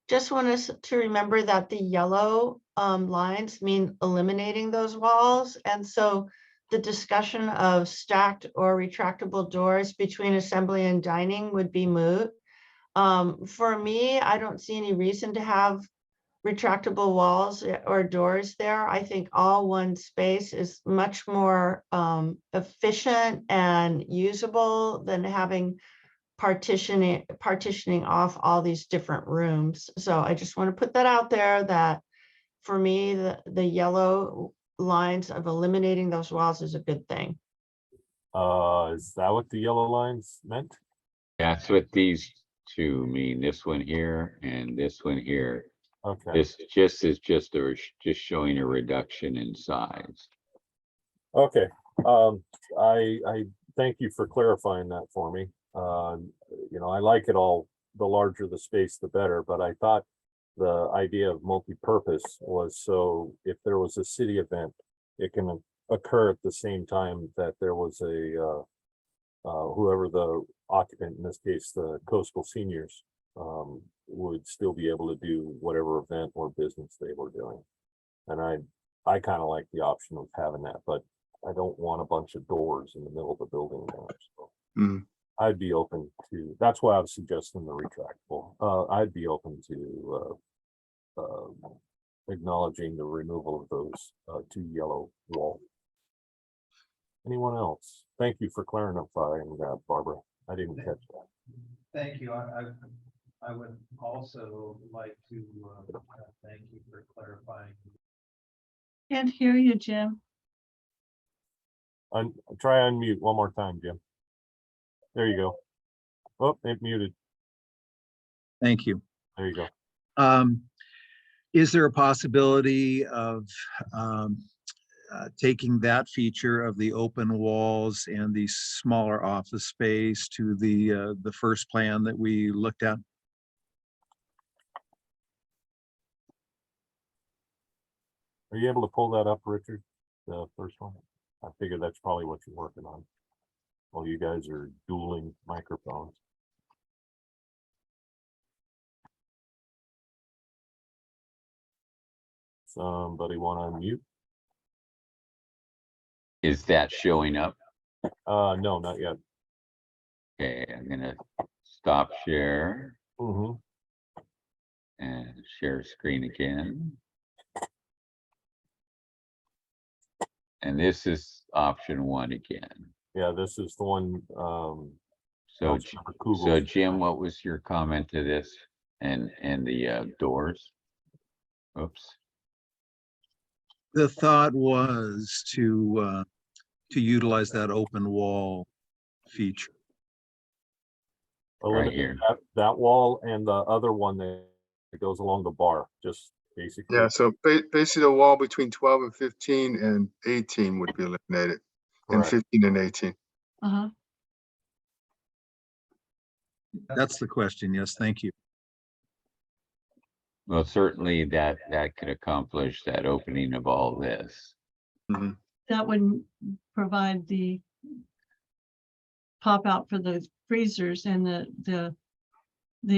Just want us to remember that the yellow lines mean eliminating those walls. And so the discussion of stacked or retractable doors between assembly and dining would be moot. For me, I don't see any reason to have retractable walls or doors there. I think all one space is much more efficient and usable than having partitioning off all these different rooms. So I just want to put that out there that for me, the yellow lines of eliminating those walls is a good thing. Is that what the yellow lines meant? That's what these two mean, this one here and this one here. Okay. This is just showing a reduction in size. Okay. I thank you for clarifying that for me. I like it all, the larger the space, the better, but I thought the idea of multi-purpose was so if there was a city event, it can occur at the same time that there was a whoever the occupant, in this case, the coastal seniors, would still be able to do whatever event or business they were doing. And I kind of like the option of having that, but I don't want a bunch of doors in the middle of the building there. So I'd be open to, that's why I was suggesting the retractable. I'd be open to acknowledging the removal of those two yellow walls. Anyone else? Thank you for clarifying that, Barbara. I didn't catch that. Thank you. I would also like to thank you for clarifying. Can't hear you, Jim. Try unmute one more time, Jim. There you go. Oh, it muted. Thank you. There you go. Is there a possibility of taking that feature of the open walls and the smaller office space to the first plan that we looked at? Are you able to pull that up, Richard? The first one? I figure that's probably what you're working on. While you guys are dueling microphones. Somebody want to unmute? Is that showing up? No, not yet. Okay, I'm gonna stop share. And share screen again. And this is option 1 again. Yeah, this is the one, So, Councilmember Kugel. so Jim, what was your comment to this and the doors? Oops. The thought was to utilize that open wall feature. Right here. That wall and the other one that goes along the bar, just basically. Yeah, so basically the wall between 12 and 15 and 18 would be eliminated, and Correct. 15 and 18. Uh-huh. That's the question. Yes, thank you. Well, certainly that could accomplish that opening of all this. That would provide the pop out for the freezers and the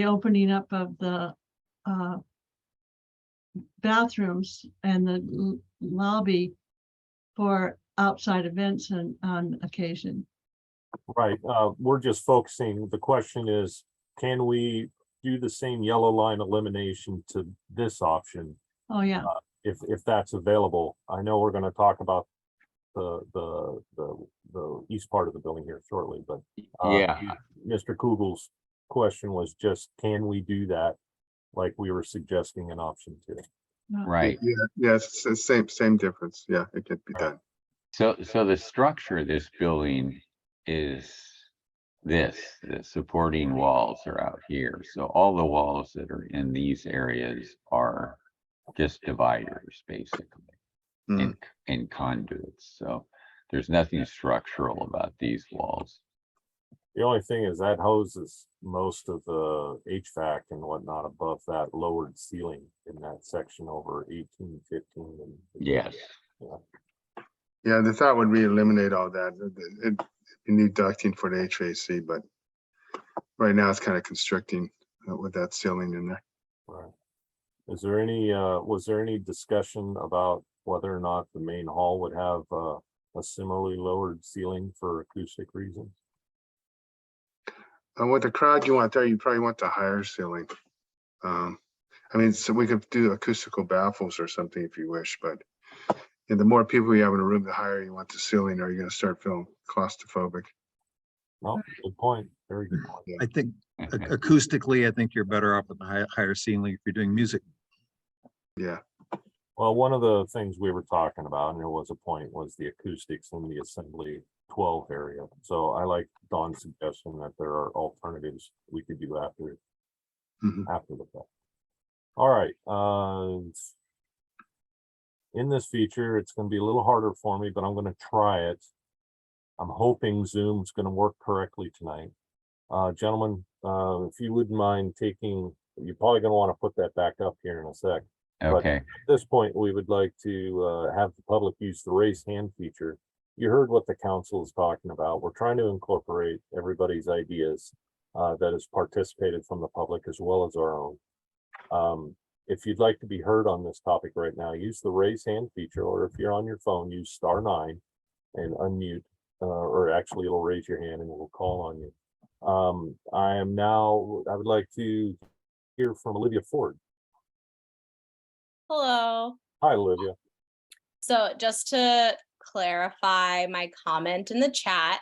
opening up of the bathrooms and the lobby for outside events on occasion. Right, we're just focusing, the question is, can we do the same yellow line elimination to this option? Oh, yeah. If that's available. I know we're gonna talk about the east part of the building here shortly, but Yeah, Mr. Kugel's question was just, can we do that? Like we were suggesting in option 2. right. Yeah, it's the same difference. Yeah, it can be done. So the structure of this building is the supporting walls are out here. So all the walls that are in these areas are just dividers, basically, and conduits. So there's nothing structural about these walls. The only thing is that hoses most of the HVAC and whatnot above that lowered ceiling in that section over 18, 15. And Yes. Yeah. Yeah, the thought would be eliminate all that. You need ducting for the HVAC, but right now it's kind of constricting with that ceiling in there. Right. Is there any, was there any discussion about whether or not the main hall would have a similarly lowered ceiling for acoustic reasons? And with the crowd you want there, you probably want the higher ceiling. I mean, so we could do acoustical baffles or something if you wish, but the more people you have in a room, the higher you want the ceiling, or you're going to start feeling claustrophobic. No, good point. Very good point. I think acoustically, I think you're better off with the higher ceiling if you're doing music. Yeah. Well, one of the things we were talking about, and there was a point, was the acoustics in the Assembly 12 area. So I like Don's suggestion that there are alternatives we could do after the fact. All right. In this feature, it's going to be a little harder for me, but I'm going to try it. I'm hoping Zoom's going to work correctly tonight. Gentlemen, if you wouldn't mind taking, you're probably going to want to put that back up here in a sec. But Okay. at this point, we would like to have the public use the raise hand feature. You heard what the council is talking about. We're trying to incorporate everybody's ideas that has participated from the public as well as our own. If you'd like to be heard on this topic right now, use the raise hand feature, or if you're on your phone, use *9 and unmute, or actually it'll raise your hand and we'll call on you. I would like to hear from Olivia Ford. Hello. Hi, Olivia. So just to clarify my comment in the chat,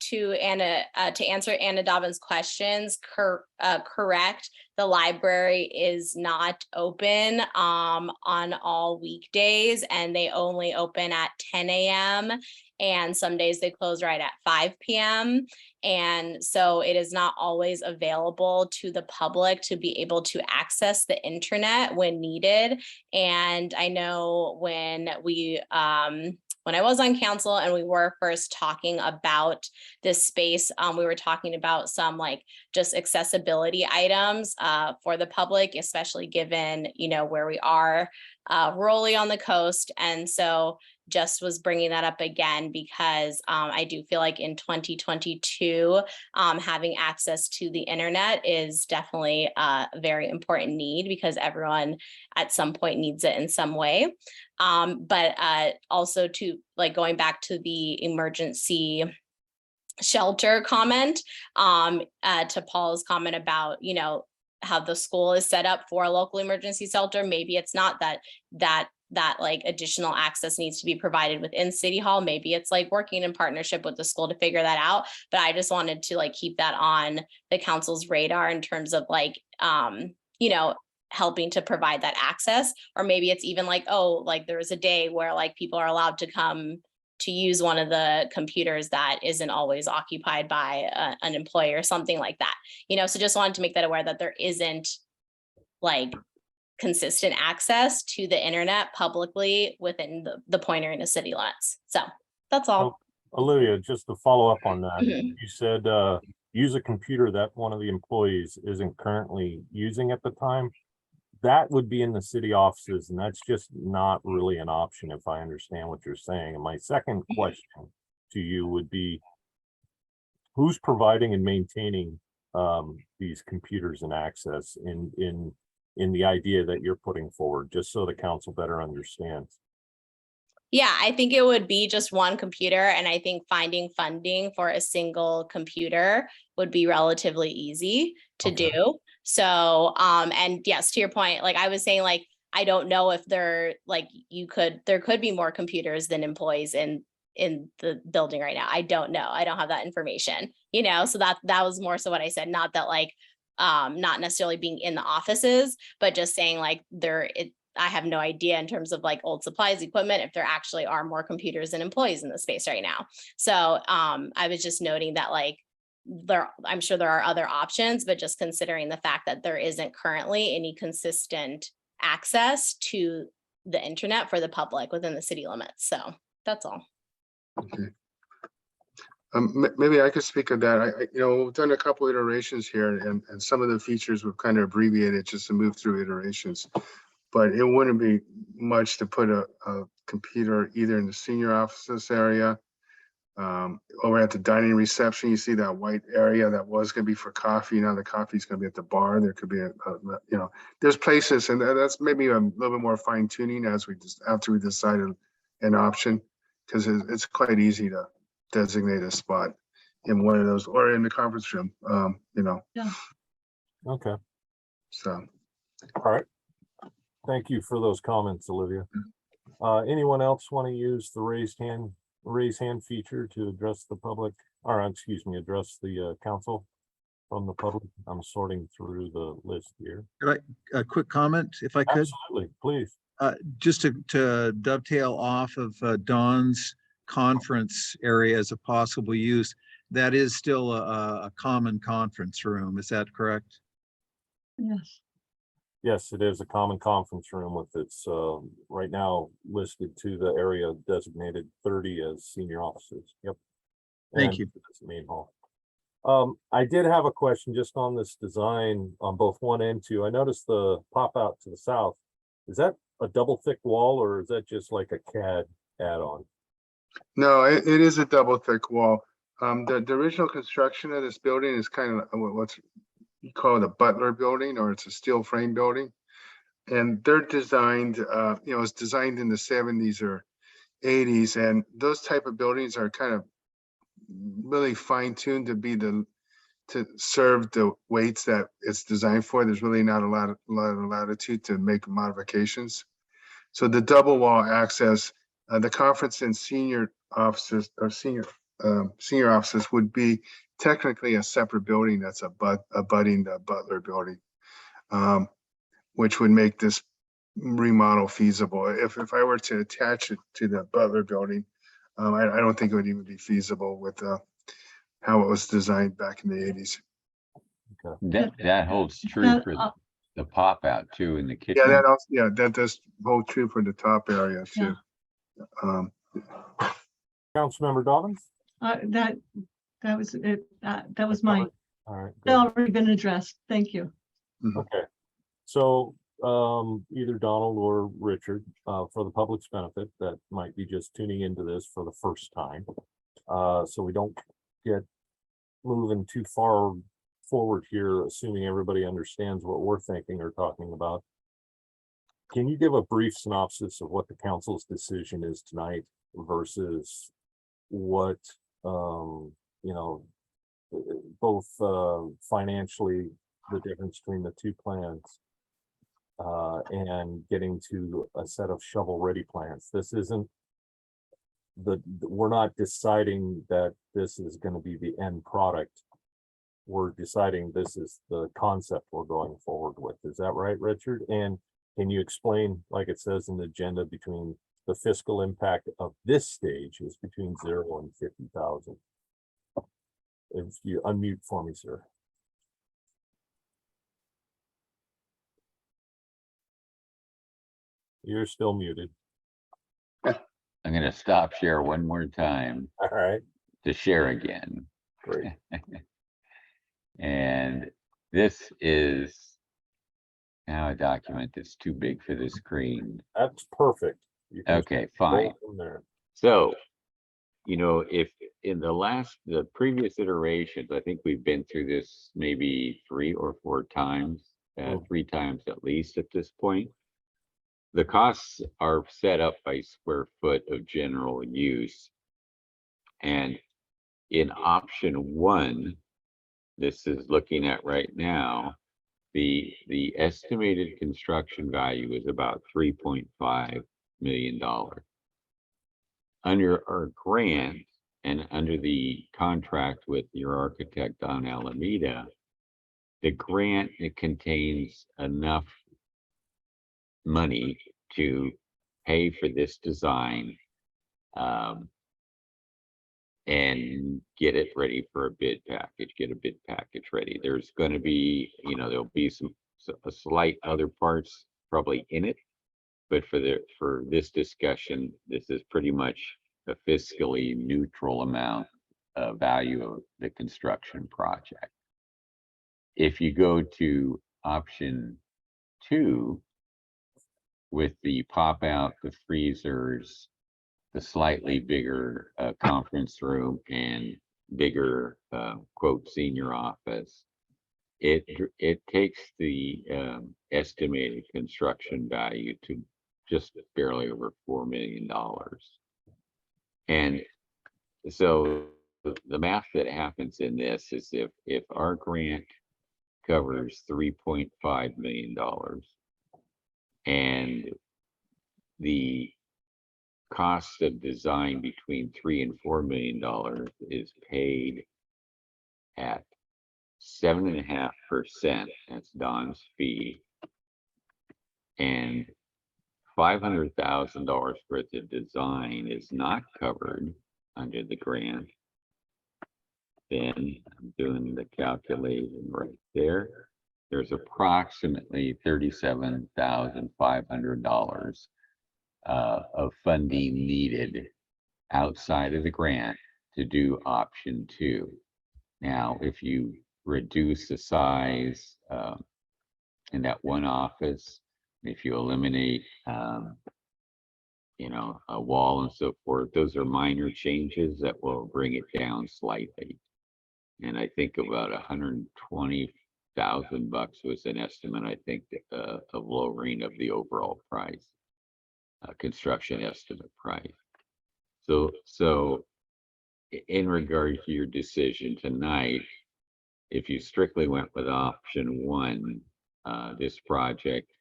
to answer Anna Dobbins' questions, correct. The library is not open on all weekdays, and they only open at 10 a.m. and some days they close right at 5 p.m. And so it is not always available to the public to be able to access the internet when needed. And I know when I was on council and we were first talking about this space, we were talking about some just accessibility items for the public, especially given, where we are rurally on the coast. And so just was bringing that up again because I do feel like in 2022, having access to the internet is definitely a very important need because everyone at some point needs it in some way. But also to going back to the emergency shelter comment, to Paul's comment about, the school is set up for a local emergency shelter. Maybe it's not that like additional access needs to be provided within City Hall. Maybe it's like working in partnership with the school to figure that out. But I just wanted to like keep that on the council's radar in terms of like, you know, helping to provide that access. Or maybe it's even like, oh, like there was a day where like people are allowed to come to use one of the computers that isn't always occupied by an employee or something like that, you know. So just wanted to make that aware that there isn't like consistent access to the internet publicly within the Point Arena city limits. So that's all. Olivia, just to follow up on that, Mhm. you said use a computer that one of the employees isn't currently using at the time. That would be in the city offices, and that's just not really an option, if I understand what you're saying. And my second question to you would be, who's providing and maintaining these computers and access in the idea that you're putting forward, just so the council better understands? Yeah, I think it would be just one computer, and I think finding funding for a single computer would be relatively easy to Okay. do. So, and yes, to your point, like I was saying, like, I don't know if there could be more computers than employees in the building right now. I don't know. I don't have that information, you know, so that was more so what I said, not that like, not necessarily being in the offices, but just saying like I have no idea in terms of like old supplies, equipment, if there actually are more computers than employees in the space right now. So I was just noting that like I'm sure there are other options, but just considering the fact that there isn't currently any consistent access to the internet for the public within the city limits. So that's all. Okay. Maybe I could speak of that. You know, we've done a couple iterations here, and some of the features we've kind of abbreviated just to move through iterations. But it wouldn't be much to put a computer either in the senior offices area, over at the dining reception. You see that white area that was going to be for coffee. Now the coffee's going to be at the bar. There could be you know, there's places, and that's maybe a little bit more fine tuning after we decided an option, because it's quite easy to designate a spot in one of those or in the conference room. You know. Yeah. Okay. So. All right. Thank you for those comments, Olivia. Anyone else want to use the raise hand feature to address the public, or excuse me, address the council from the public? I'm sorting through the list here. A quick comment, if I could? Absolutely, please. Just to dovetail off of Dawn's conference area as a possible use, that is still a common conference room. Is that correct? Yes. Yes, it is a common conference room with its right now listed to the area designated 30 as senior offices. Yep. Thank And you. it's the main hall. I did have a question just on this design on both 1 and 2. I noticed the pop out to the south. Is that a double thick wall, or is that just like a CAD add-on? No, it is a double thick wall. The original construction of this building is kind of what's you call it a Butler building, or it's a steel frame building. And they're designed, you know, it's designed in the 70s or 80s. And those type of buildings are kind of really fine tuned to serve the weights that it's designed for. There's really not a lot of latitude to make modifications. So the double wall access, the conference and senior offices or senior offices would be technically a separate building that's abutting the Butler building, which would make this remodel feasible. If I were to attach it to the Butler building, I don't think it would even be feasible with how it was designed back in the 80s. Okay. That holds true for the pop out too in the kitchen. That does hold true for the top area too. Councilmember Dobbins? That was it. That was mine. All right. It's already been addressed. Thank you. Okay. So either Donald or Richard, for the public's benefit that might be just tuning into this for the first time, so we don't get moving too far forward here, assuming everybody understands what we're thinking or talking about. Can you give a brief synopsis of what the council's decision is tonight versus what, you know, both financially the difference between the two plans and getting to a set of shovel-ready plans. This isn't we're not deciding that this is going to be the end product. We're deciding this is the concept we're going forward with. Is that right, Richard? And can you explain, like it says in the agenda, between the fiscal impact of this stage is between 0 and 50,000? If you unmute for me, sir. You're still muted. I'm going to stop share one more time All right, to share again. great. And this is now a document that's too big for the screen. That's perfect. You can Okay, roll fine. from there. So, you know, if in the previous iterations, I think we've been through this maybe 3 or 4 times, 3 times at least at this point. The costs are set up by square foot of general use. And in option 1, this is looking at right now, the estimated construction value is about $3.5 million. Under our grant and under the contract with your architect Don Alameda, the grant, it contains enough money to pay for this design and get it ready for a bid package, get a bid package ready. There's going to be, you know, there'll be a slight other parts probably in it, but for this discussion, this is pretty much a fiscally neutral amount of value of the construction project. If you go to option 2, with the pop out, the freezers, the slightly bigger conference room and bigger quote senior office, it takes the estimated construction value to just barely over $4 million. And so the math that happens in this is if our grant covers $3.5 million and the cost of design between $3 and $4 million is paid at 7.5%, that's Don's fee, and $500,000 worth of design is not covered under the grant, then I'm doing the calculation right there. There's approximately $37,500 of funding needed outside of the grant to do option 2. Now, if you reduce the size in that one office, if you eliminate, you know, a wall and so forth, those are minor changes that will bring it down slightly. And I think about $120,000 was an estimate, I think, of lowering of the overall price, construction estimate price. So in regard to your decision tonight, if you strictly went with option 1, this project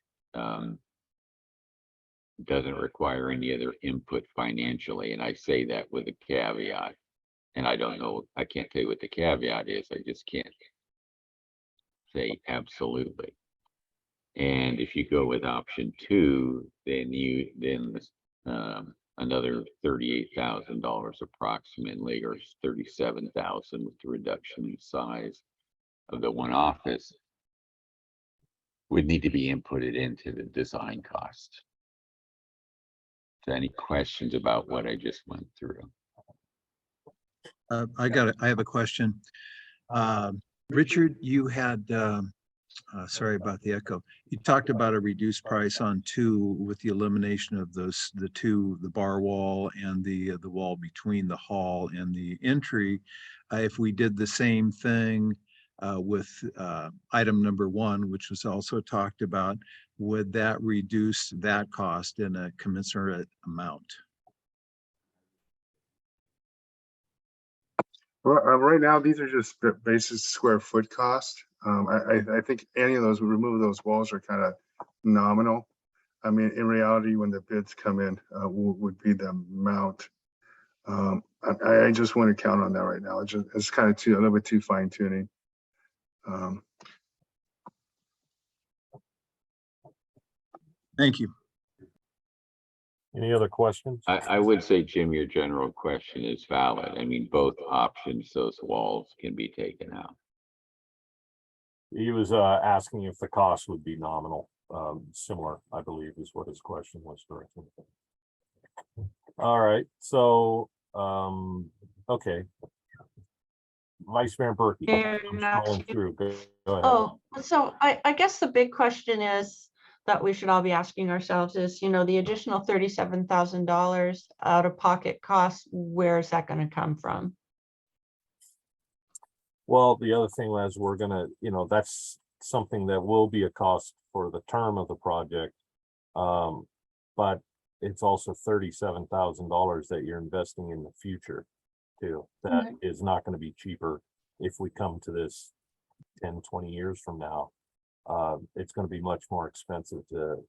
doesn't require any other input financially. And I say that with a caveat. And I don't know, I can't tell you what the caveat is. I just can't say absolutely. And if you go with option 2, then another $38,000 approximately, or $37,000 with the reduction in size of the one office, would need to be inputted into the design cost. So any questions about what I just went through? I have a question. Richard, you had, sorry about the echo. You talked about a reduced price on 2 with the elimination of the bar wall and the wall between the hall and the entry. If we did the same thing with item number 1, which was also talked about, would that reduce that cost in a commensurate amount? Right now, these are just basis square foot cost. I think any of those, remove those walls are kind of nominal. I mean, in reality, when the bids come in, would be the amount. I just want to count on that right now. It's kind of a little bit too fine tuning. Thank you. Any other questions? I would say, Jim, your general question is valid. I mean, both options, those walls can be taken out. He was asking if the cost would be nominal, similar, I believe is what his question was directed. All right, so, okay. Vice Mayor Berkey. Mayor I'm scrolling Nutt. through. Go ahead. Oh, so I guess the big question is that we should all be asking ourselves is, the additional $37,000 out of pocket costs, where is that going to come from? Well, the other thing was we're gonna, that's something that will be a cost for the term of the project. But it's also $37,000 that you're investing in the future too. That Right. is not gonna be cheaper if we come to this 10, 20 years from now. It's gonna be much more expensive to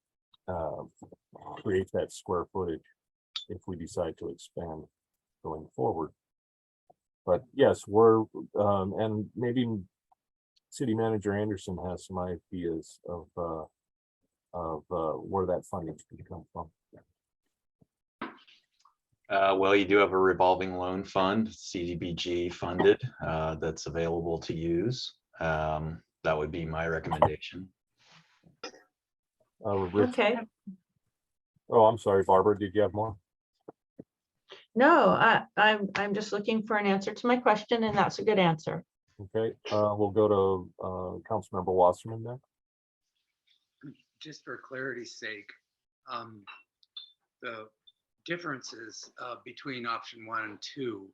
create that square footage if we decide to expand going forward. But yes, and maybe City Manager Anderson has some ideas of where that funding could come from. Well, you do have a revolving loan fund, CDBG funded, that's available to use. That would be my recommendation. Rich- Okay, Oh, I'm sorry, Barbara, did you have more? no, I'm just looking for an answer to my question, and that's a good answer. Okay, we'll go to Councilmember Wasserman next. Just for clarity's sake, the differences between option 1 and 2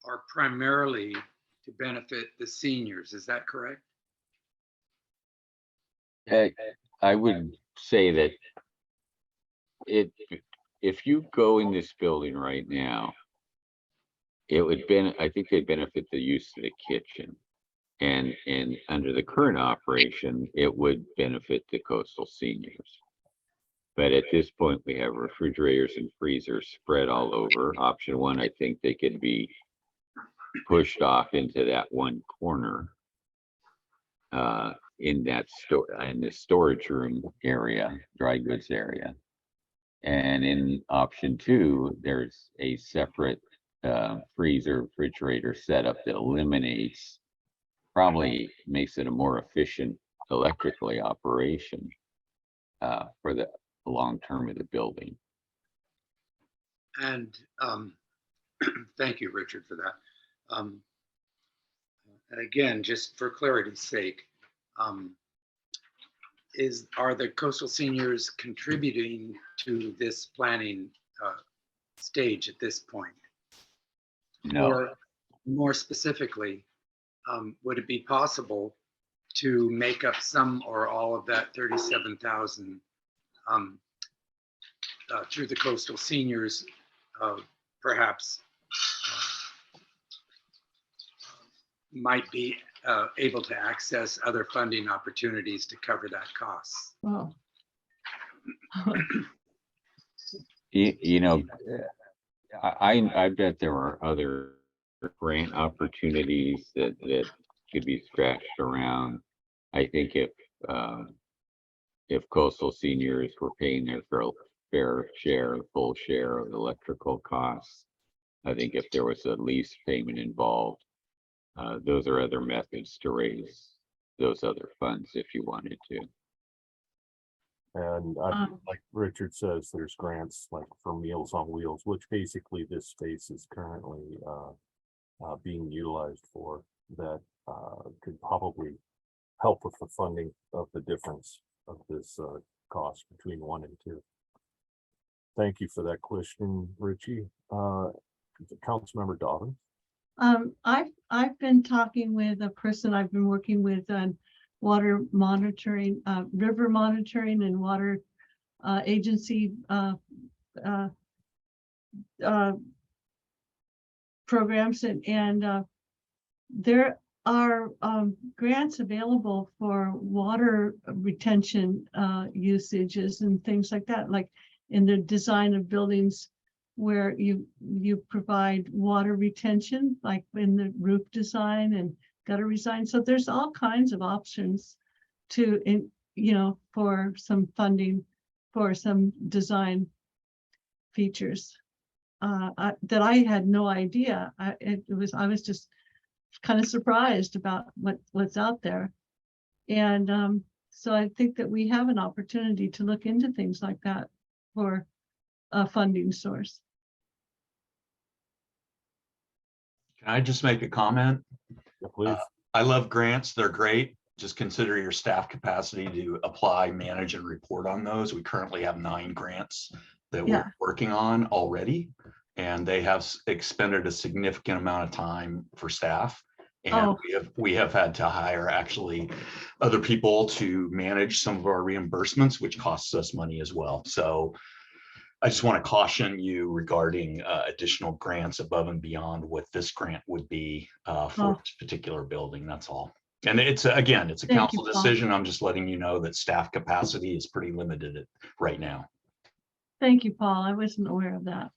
are primarily to benefit the seniors. Is that correct? I would say that if you go in this building right now, I think they'd benefit the use of the kitchen. And under the current operation, it would benefit the coastal seniors. But at this point, we have refrigerators and freezers spread all over. Option 1, I think they could be pushed off into that one corner in the storage room area, dry goods area. And in option 2, there's a separate freezer refrigerator setup that eliminates, probably makes it a more efficient electrically operation for the long term of the building. And thank you, Richard, for that. And again, just for clarity's sake, are the coastal seniors contributing to this planning stage at this point? No. Or more specifically, would it be possible to make up some or all of that 37,000 through the coastal seniors, perhaps might be able to access other funding opportunities to cover that cost? Well, I bet there are other grant opportunities that could be scratched around. I think if coastal seniors were paying their fair share, full share of electrical costs, I think if there was a lease payment involved, those are other methods to raise those other funds if you wanted to. And like Richard says, there's grants like for Meals on Wheels, which basically this space is currently being utilized for, that could probably help with the funding of the difference of this cost between 1 and 2. Thank you for that question, Richie. Councilmember Dobbins. I've been talking with a person I've been working with on water monitoring, river monitoring and water agency programs, and there are grants available for water retention usages and things like that, like in the design of buildings where you provide water retention, like in the roof design and gutter design. So there's all kinds of options to, for some funding for some design features that I had no idea. I was just kind of surprised about what's out there. And so I think that we have an opportunity to look into things like that for a funding source. Can I just make a comment? Yeah, please. I love grants. They're great. Just consider your staff capacity to apply, manage, and report on those. We currently have 9 grants that Yeah. we're working on already. And they have expended a significant amount of time for staff. And Oh. we have had to hire actually other people to manage some of our reimbursements, which costs us money as well. So I just want to caution you regarding additional grants above and beyond what this grant would be for this particular building. That's all. And it's a Thank you, council Paul. decision. I'm just letting you know that staff capacity is pretty limited right now. Thank you, Paul. I wasn't aware of that.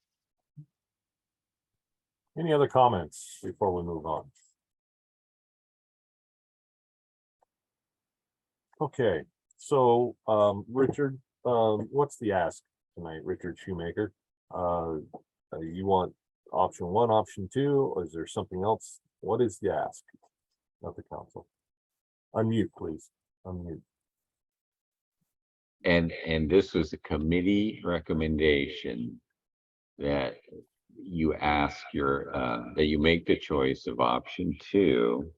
Any other comments before we move on? Okay, so Richard, what's the ask tonight, Richard Shoemaker? You want option 1, option 2, or is there something else? What is the ask of the council? Unmute, please. Unmute. And this was a committee recommendation that you ask that you make the choice of option 2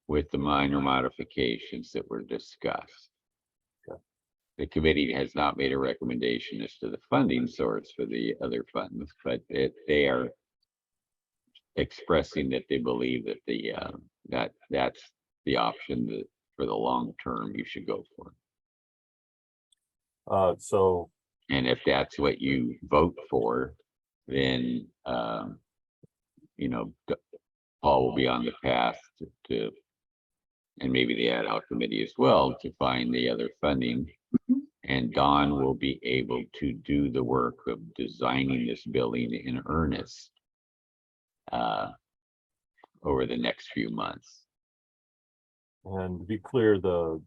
with the minor modifications that were discussed. Okay. The committee has not made a recommendation as to the funding source for the other funds, but they are expressing that they believe that that's the option that for the long term you should go for. So, and if that's what you vote for, then Paul will be on the path to and maybe the ad hoc committee as well, to find the other funding. And Don will be able to do the work of designing this building in earnest over the next few months. and to be clear, the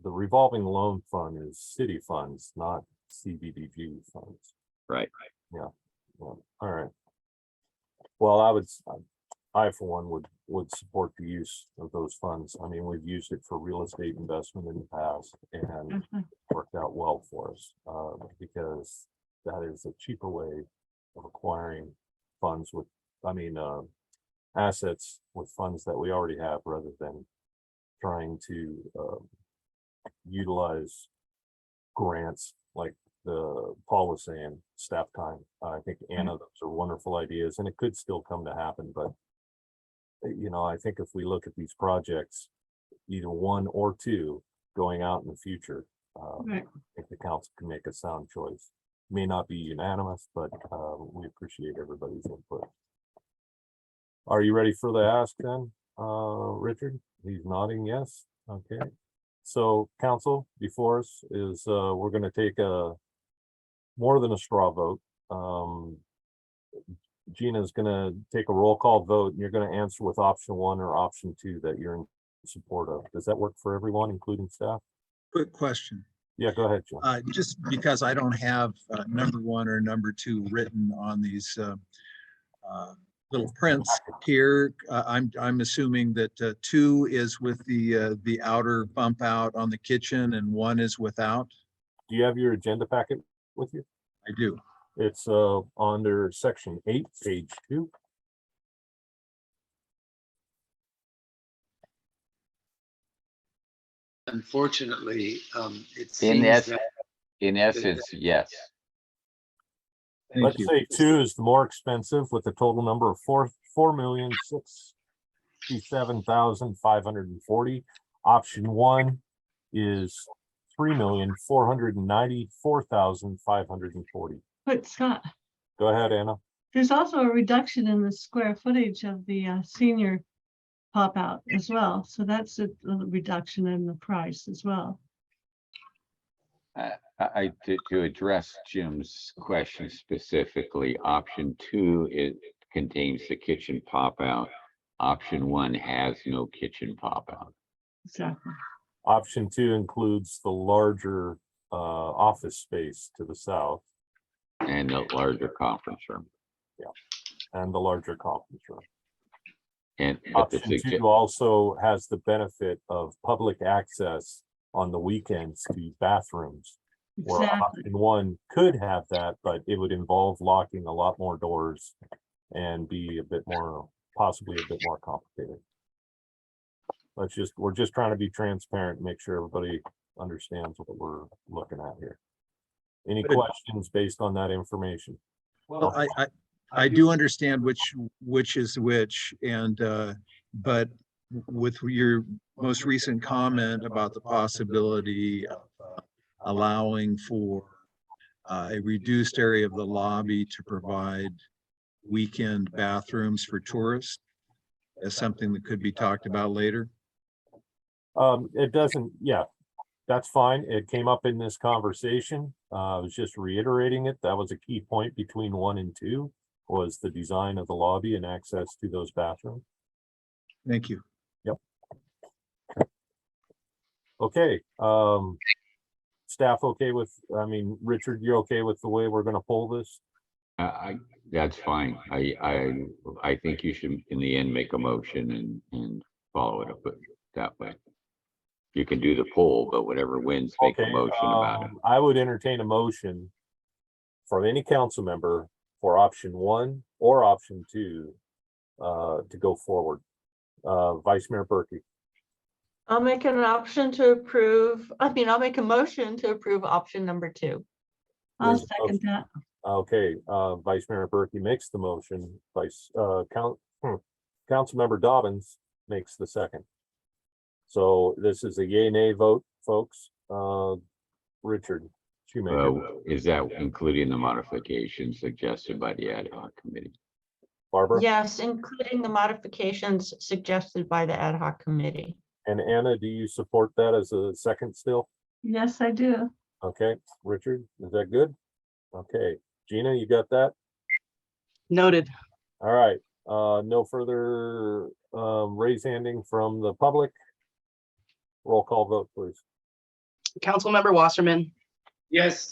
revolving loan fund is city funds, not CDBG funds. Right. Yeah. All right. Well, I for one would support the use of those funds. I mean, we've used it for real estate investment in the past and worked out well for us because that is a cheaper way of acquiring funds with, assets with funds that we already have rather than trying to utilize grants like Paul was saying, staff time. I think Anna, those are wonderful ideas and it could still come to happen, but I think if we look at these projects, either 1 or 2 going out in the future, Right. I think the council can make a sound choice. May not be unanimous, but we appreciate everybody's input. Are you ready for the ask then, Richard? He's nodding yes. Okay. So council before us is we're going to take a more than a straw vote. Gina's going to take a roll call vote and you're going to answer with option 1 or option 2 that you're in support of. Does that work for everyone, including staff? Quick question. Yeah, go ahead, John. Just because I don't have number 1 or number 2 written on these little prints here, I'm assuming that 2 is with the outer bump out on the kitchen and 1 is without. Do you have your agenda packet with you? I do. It's under section 8, page 2. Unfortunately, it In seems that essence, yes. Thank Let's you. say 2 is the more expensive with a total number of 4,067,540. Option 1 is 3,494,540. But Scott, Go ahead, Anna. there's also a reduction in the square footage of the senior pop out as well. So that's a reduction in the price as well. To address Jim's question specifically, option 2, it contains the kitchen pop out. Option 1 has no kitchen pop out. Exactly. Option 2 includes the larger office space to the south And the larger conference room. and the larger conference room. And but the Option 2 sugge- also has the benefit of public access on the weekends to bathrooms. Where Exactly. option 1 could have that, but it would involve locking a lot more doors and be a bit more, possibly a bit more complicated. We're just trying to be transparent, and make sure everybody understands what we're looking at here. Any But it- questions based on that information? Well, I do understand which is which, and but with your most recent comment about the possibility of allowing for a reduced area of the lobby to provide weekend bathrooms for tourists as something that could be talked about later. It doesn't, yeah, that's fine. It came up in this conversation. I was just reiterating it. That was a key point between 1 and 2, was the design of the lobby and access to those bathrooms. Thank you. Okay, staff okay with, Richard, you're okay with the way we're gonna pull this? that's fine. I think you should, in the end, make a motion and follow it up that way. You can do the poll, but whatever wins, make a Okay, motion about it. I would entertain a motion from any council member for option 1 or option 2 to go forward. Vice Mayor Berkey. I'll make an option to approve, I'll make a motion to approve option number 2. I'll There's a second that. Okay, Vice Mayor Berkey makes the motion, Councilmember Dobbins makes the second. So this is a yay nay vote, folks. Richard Shoemaker, Is that including the modifications suggested by the ad hoc committee? Barbara, Yes, including the modifications suggested by the ad hoc committee. and Anna, do you support that as a second still? Yes, I do. Okay, Richard, is that good? Okay, Gina, you got that? Noted. All right, no further raise handing from the public. Roll call vote, please. Councilmember Wasserman, Yes.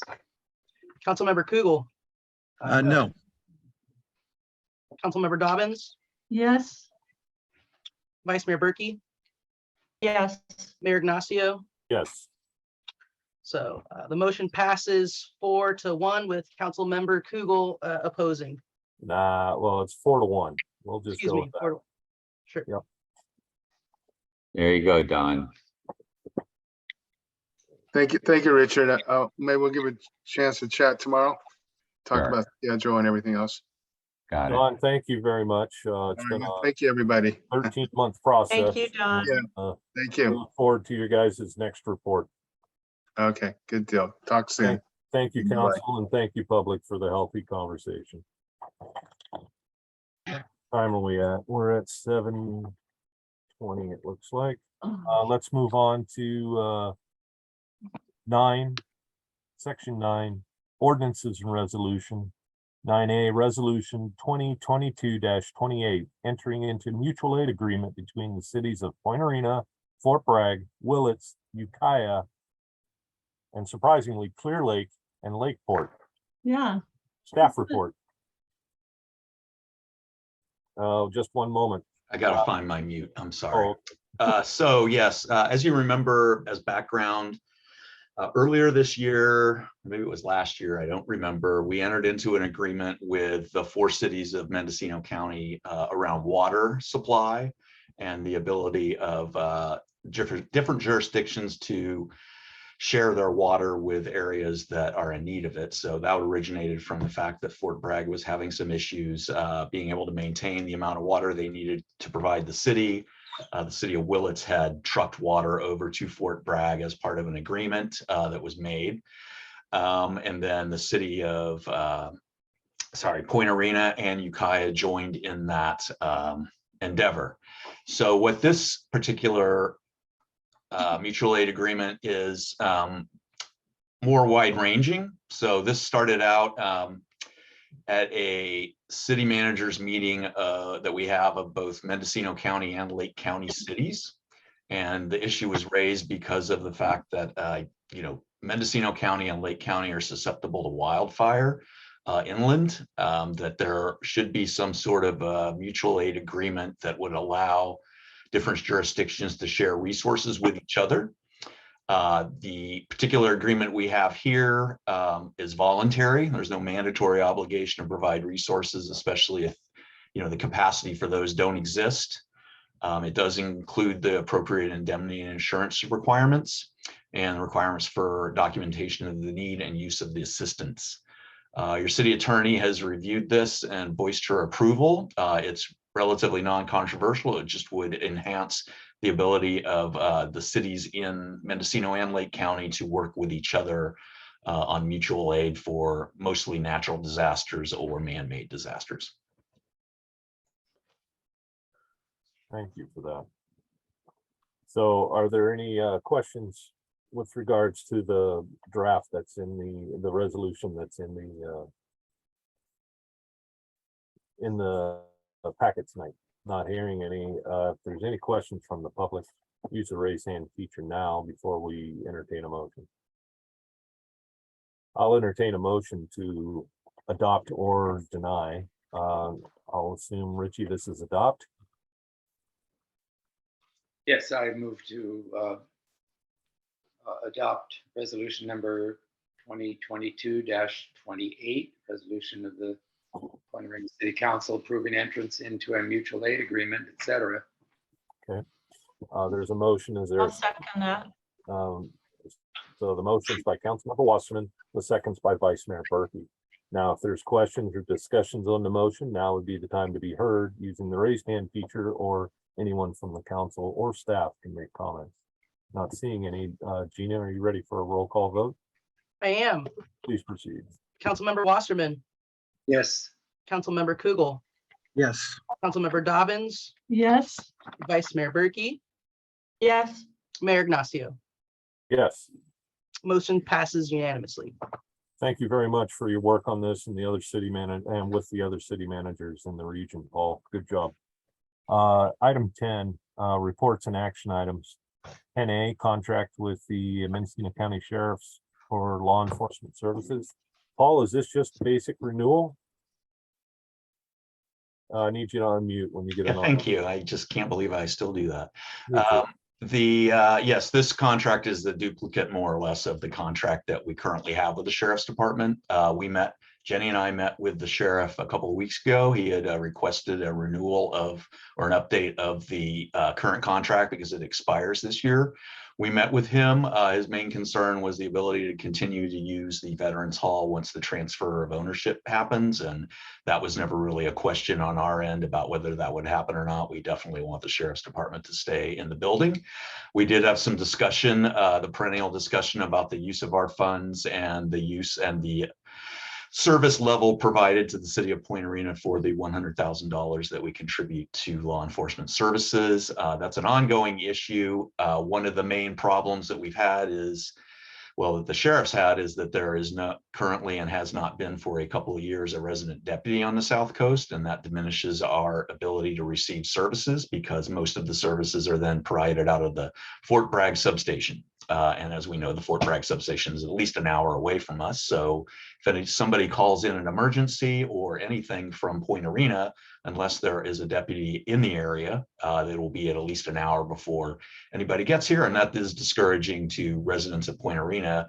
Councilmember Kugel, No, Councilmember Dobbins, Yes, Vice Mayor Berkey, Yes, Mayor Ignacio. Yes, So the motion passes 4-1 with Councilmember Kugel opposing. well, it's 4-1. We'll just Excuse go me. with that. 4 Sure. There you go, Don. Thank you, Richard. Maybe we'll give a chance to chat tomorrow. Talk Sure. about the schedule and everything else. Got it. Don, thank you very much. It's been a Thank you, everybody. 13-month process. thank you, Don. Thank I you. look forward to your guys' next report. Okay, good deal. Talk soon. Thank you, Bye. council, and thank you, public, for the healthy conversation. Time are we at? We're at 7:20, it looks like. Let's move on to 9, section 9, ordinances and resolution. 9A, resolution 2022-28, entering into mutual aid agreement between the cities of Point Arena, Fort Bragg, Willits, Ukiah, and surprisingly Clear Lake and Lakeport. yeah. Staff report. Oh, just one moment. I gotta find my mute. I'm sorry. Oh, So yes, as you remember, as background, earlier this year, maybe it was last year, I don't remember, we entered into an agreement with the 4 cities of Mendocino County around water supply and the ability of different jurisdictions to share their water with areas that are in need of it. So that originated from the fact that Fort Bragg was having some issues being able to maintain the amount of water they needed to provide the city. The city of Willits had trucked water over to Fort Bragg as part of an agreement that was made. And then the city of, Point Arena and Ukiah joined in that endeavor. So what this particular mutual aid agreement is more wide-ranging. So this started out at a city managers meeting that we have of both Mendocino County and Lake County cities. And the issue was raised because of the fact that, Mendocino County and Lake County are susceptible to wildfire inland, that there should be some sort of mutual aid agreement that would allow different jurisdictions to share resources with each other. The particular agreement we have here is voluntary. There's no mandatory obligation to provide resources, especially if, the capacity for those don't exist. It does include the appropriate indemnity and insurance requirements and requirements for documentation of the need and use of the assistance. Your city attorney has reviewed this and voiced her approval. It's relatively non-controversial. It just would enhance the ability of the cities in Mendocino and Lake County to work with each other on mutual aid for mostly natural disasters or man-made disasters. Thank you for that. So are there any questions with regards to the draft that's in the resolution that's in the packet tonight? Not hearing any. If there's any questions from the public, use the raise hand feature now before we entertain a motion. I'll entertain a motion to adopt or deny. I'll assume, Richie, this is adopt. Yes, I move to adopt resolution number 2022-28, resolution of the Point Arena City Council approving entrance into a mutual aid agreement, etc. Okay. There's a motion. Is there? I'll second that. So the motion's by Councilmember Wasserman, the second's by Vice Mayor Berkey. Now, if there's questions or discussions on the motion, now would be the time to be heard using the raised hand feature, or anyone from the council or staff can make comments. Not seeing any. Gina, are you ready for a roll call vote? I am. Please proceed. Councilmember Wasserman, Yes. Councilmember Kugel, Yes. Councilmember Dobbins, Yes, Vice Mayor Berkey, Yes, Mayor Ignacio. Yes. Motion passes unanimously. Thank you very much for your work on this and the other city and with the other city managers in the region, Paul. Good job. Item 10, reports and action items. 10A, contract with the Mendocino County Sheriff's for law enforcement services. Paul, is this just basic renewal? I need you to unmute when you get it on. Thank you. I just can't believe I still do that. Me too. Yes, this contract is the duplicate more or less of the contract that we currently have with the Sheriff's Department. Jenny and I met with the sheriff a couple of weeks ago. He had requested a renewal or an update of the current contract because it expires this year. We met with him. His main concern was the ability to continue to use the Veterans Hall once the transfer of ownership happens. And that was never really a question on our end about whether that would happen or not. We definitely want the Sheriff's Department to stay in the building. We did have some discussion, the perennial discussion about the use of our funds and the use and the service level provided to the city of Point Arena for the $100,000 that we contribute to law enforcement services. That's an ongoing issue. One of the main problems that we've had is, that the sheriff's had, is that there is not currently and has not been for a couple of years a resident deputy on the South Coast, and that diminishes our ability to receive services because most of the services are then provided out of the Fort Bragg substation. And as we know, the Fort Bragg substation is at least an hour away from us. So if somebody calls in an emergency or anything from Point Arena, unless there is a deputy in the area, it will be at least an hour before anybody gets here. And that is discouraging to residents of Point Arena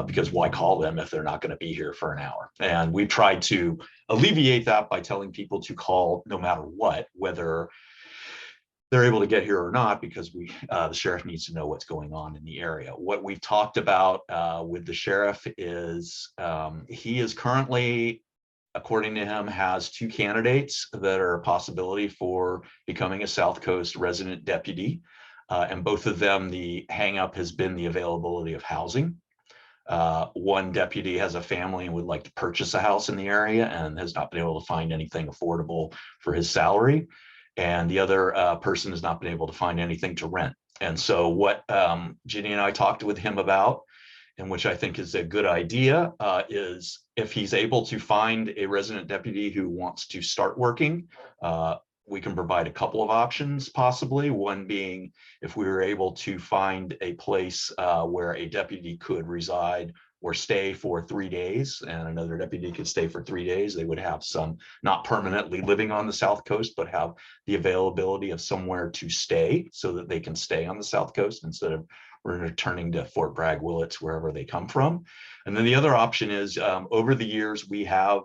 because why call them if they're not going to be here for an hour? And we tried to alleviate that by telling people to call no matter what, whether they're able to get here or not, because the sheriff needs to know what's going on in the area. What we've talked about with the sheriff is he is currently, according to him, has 2 candidates that are a possibility for becoming a South Coast resident deputy. And both of them, the hang up has been the availability of housing. One deputy has a family and would like to purchase a house in the area and has not been able to find anything affordable for his salary. and the other person has not been able to find anything to rent. And so what Ginny and I talked with him about, and which I think is a good idea, is if he's able to find a resident deputy who wants to start working, we can provide a couple of options possibly. One being if we were able to find a place where a deputy could reside or stay for 3 days, and another deputy could stay for 3 days. They would have some, not permanently living on the South Coast, but have the availability of somewhere to stay so that they can stay on the South Coast instead of returning to Fort Bragg, Willits, wherever they come from. And then the other option is over the years, we have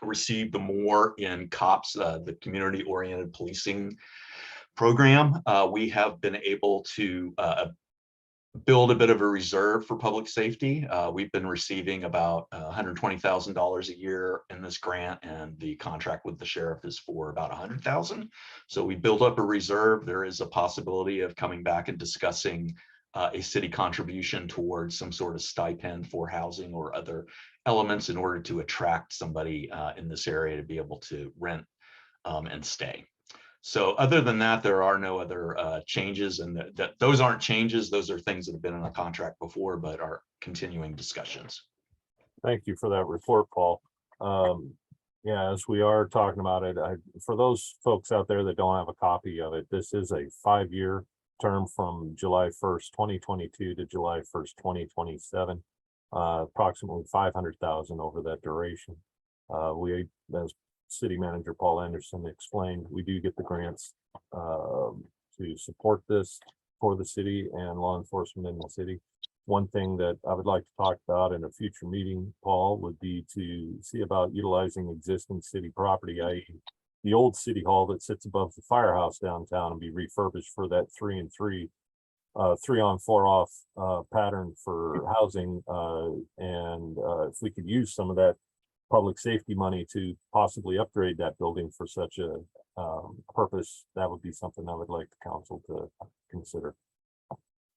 received more in COPS, the community oriented policing program. We have been able to build a bit of a reserve for public safety. We've been receiving about $120,000 a year in this grant, and the contract with the sheriff is for about $100,000. So we built up a reserve. There is a possibility of coming back and discussing a city contribution towards some sort of stipend for housing or other elements in order to attract somebody in this area to be able to rent and stay. So other than that, there are no other changes, and those aren't changes. Those are things that have been in a contract before, but are continuing discussions. Thank you for that report, Paul. Yeah, as we are talking about it, for those folks out there that don't have a copy of it, this is a 5-year term from July 1st, 2022 to July 1st, 2027, approximately 500,000 over that duration. We, as City Manager Paul Anderson explained, we do get the grants to support this for the city and law enforcement in the city. One thing that I would like to talk about in a future meeting, Paul, would be to see about utilizing existing city property, i.e. the old city hall that sits above the firehouse downtown, and be refurbished for that 3-on-4 off pattern for housing. And if we could use some of that public safety money to possibly upgrade that building for such a purpose, that would be something I would like the council to consider.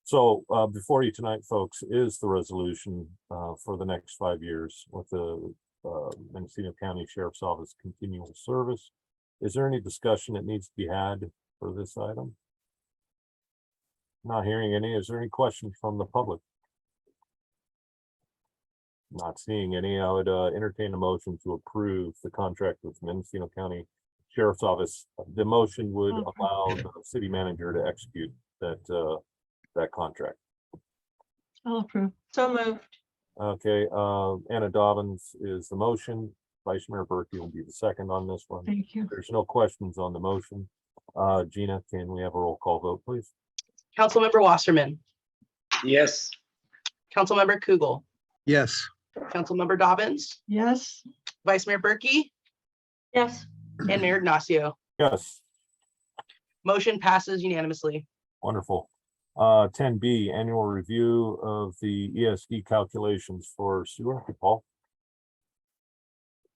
So before you tonight, folks, is the resolution for the next 5 years with the Mendocino County Sheriff's Office continual service. Is there any discussion that needs to be had for this item? Not hearing any. Is there any questions from the public? Not seeing any. I would entertain a motion to approve the contract with Mendocino County Sheriff's Office. The motion would allow the city manager to execute that contract. I'll approve. So moved. Okay, Anna Dobbins is the motion. Vice Mayor Berkey will be the second on this one. Thank you. There's no questions on the motion. Gina, can we have a roll call vote, please? Councilmember Wasserman, Yes. Councilmember Kugel, Yes. Councilmember Dobbins, Yes, Vice Mayor Berkey, Yes. and Mayor Ignacio. Yes, Motion passes unanimously. wonderful. 10B, annual review of the ESD calculations for sewer. Paul?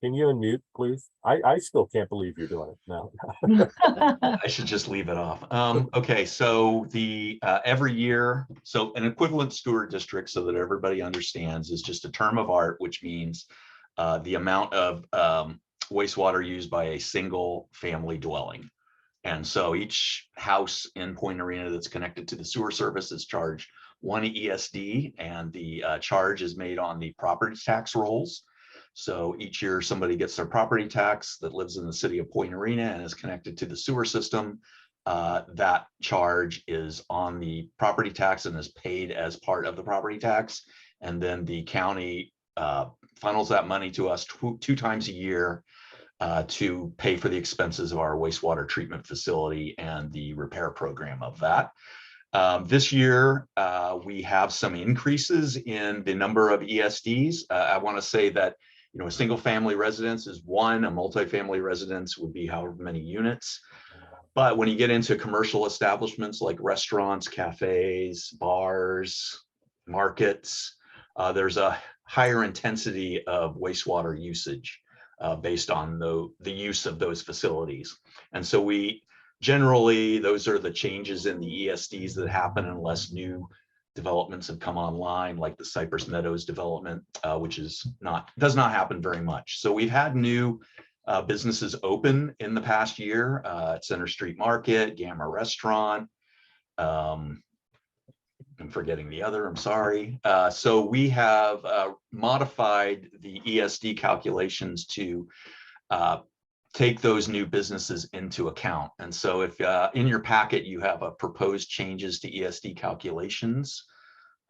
Can you unmute, please? I still can't believe you're doing it now. I should just leave it off. Okay, so the every year, so an equivalent sewer district, so that everybody understands, is just a term of art, which means the amount of wastewater used by a single family dwelling. And so each house in Point Arena that's connected to the sewer service is charged 1 ESD, and the charge is made on the property tax rolls. So each year somebody gets their property tax that lives in the city of Point Arena and is connected to the sewer system. That charge is on the property tax and is paid as part of the property tax. And then the county funnels that money to us two times a year to pay for the expenses of our wastewater treatment facility and the repair program of that. This year, we have some increases in the number of ESDs. I want to say that, you know, a single family residence is 1, a multifamily residence would be however many units. But when you get into commercial establishments like restaurants, cafes, bars, markets, there's a higher intensity of wastewater usage based on the use of those facilities. And so generally, those are the changes in the ESDs that happen unless new developments have come online, like the Cypress Meadows development, which does not happen very much. So we've had new businesses open in the past year. Center Street Market, Gamma Restaurant. I'm forgetting the other, I'm sorry. So we have modified the ESD calculations to take those new businesses into account. And so if in your packet, you have a proposed changes to ESD calculations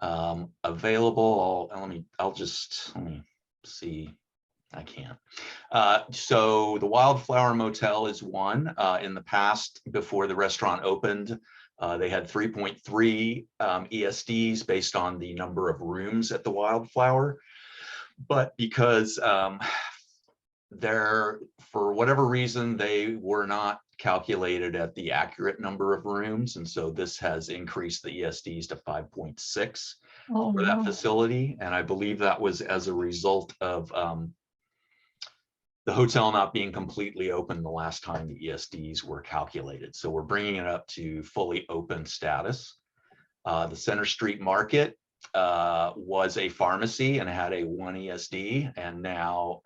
available. Let me see. I can't. So the Wildflower Motel is one. In the past, before the restaurant opened, they had 3.3 ESDs based on the number of rooms at the Wildflower. But because for whatever reason, they were not calculated at the accurate number of rooms. And so this has increased the ESDs to 5.6 for that facility. And I believe that was as a result of the hotel not being completely open the last time the ESDs were calculated. So we're bringing it up to fully open status. The Center Street Market was a pharmacy and had a 1 ESD, and now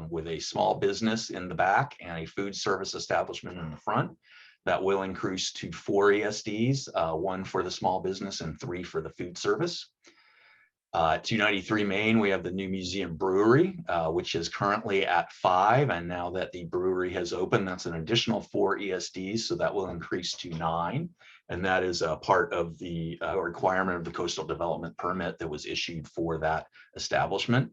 with a small business in the back and a food service establishment in the front, that will increase to 4 ESDs, 1 for the small business and 3 for the food service. 293 Main, we have the new Museum Brewery, which is currently at 5. And now that the brewery has opened, that's an additional 4 ESDs. So that will increase to 9. And that is a part of the requirement of the coastal development permit that was issued for that establishment.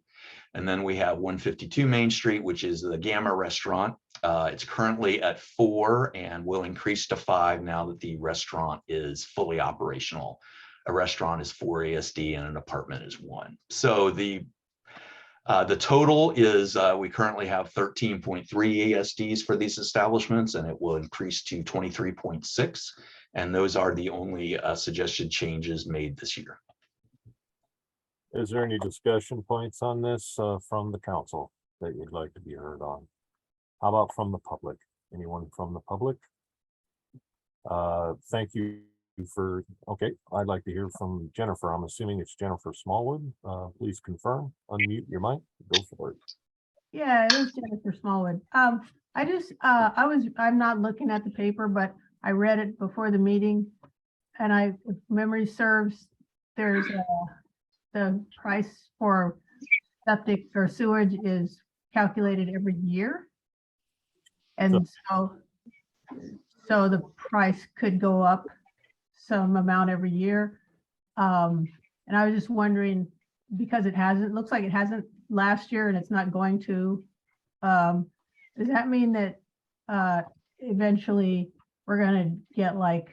And then we have 152 Main Street, which is the Gamma Restaurant. It's currently at 4 and will increase to 5 now that the restaurant is fully operational. A restaurant is 4 ESD and an apartment is 1. So the total is we currently have 13.3 ESDs for these establishments, and it will increase to 23.6. And those are the only suggested changes made this year. Is there any discussion points on this from the council that you'd like to be heard on? How about from the public? Anyone from the public? Thank you for, okay, I'd like to hear from Jennifer. I'm assuming it's Jennifer Smallwood. Please confirm, unmute your mic, go for it. Yeah, it is Jennifer Smallwood. I'm not looking at the paper, but I read it before the meeting, and if memory serves, there's the price for septic or sewage is calculated every year. And so the price could go up some amount every year. And I was just wondering, because looks like it hasn't last year and it's not going to, does that mean that eventually we're gonna get like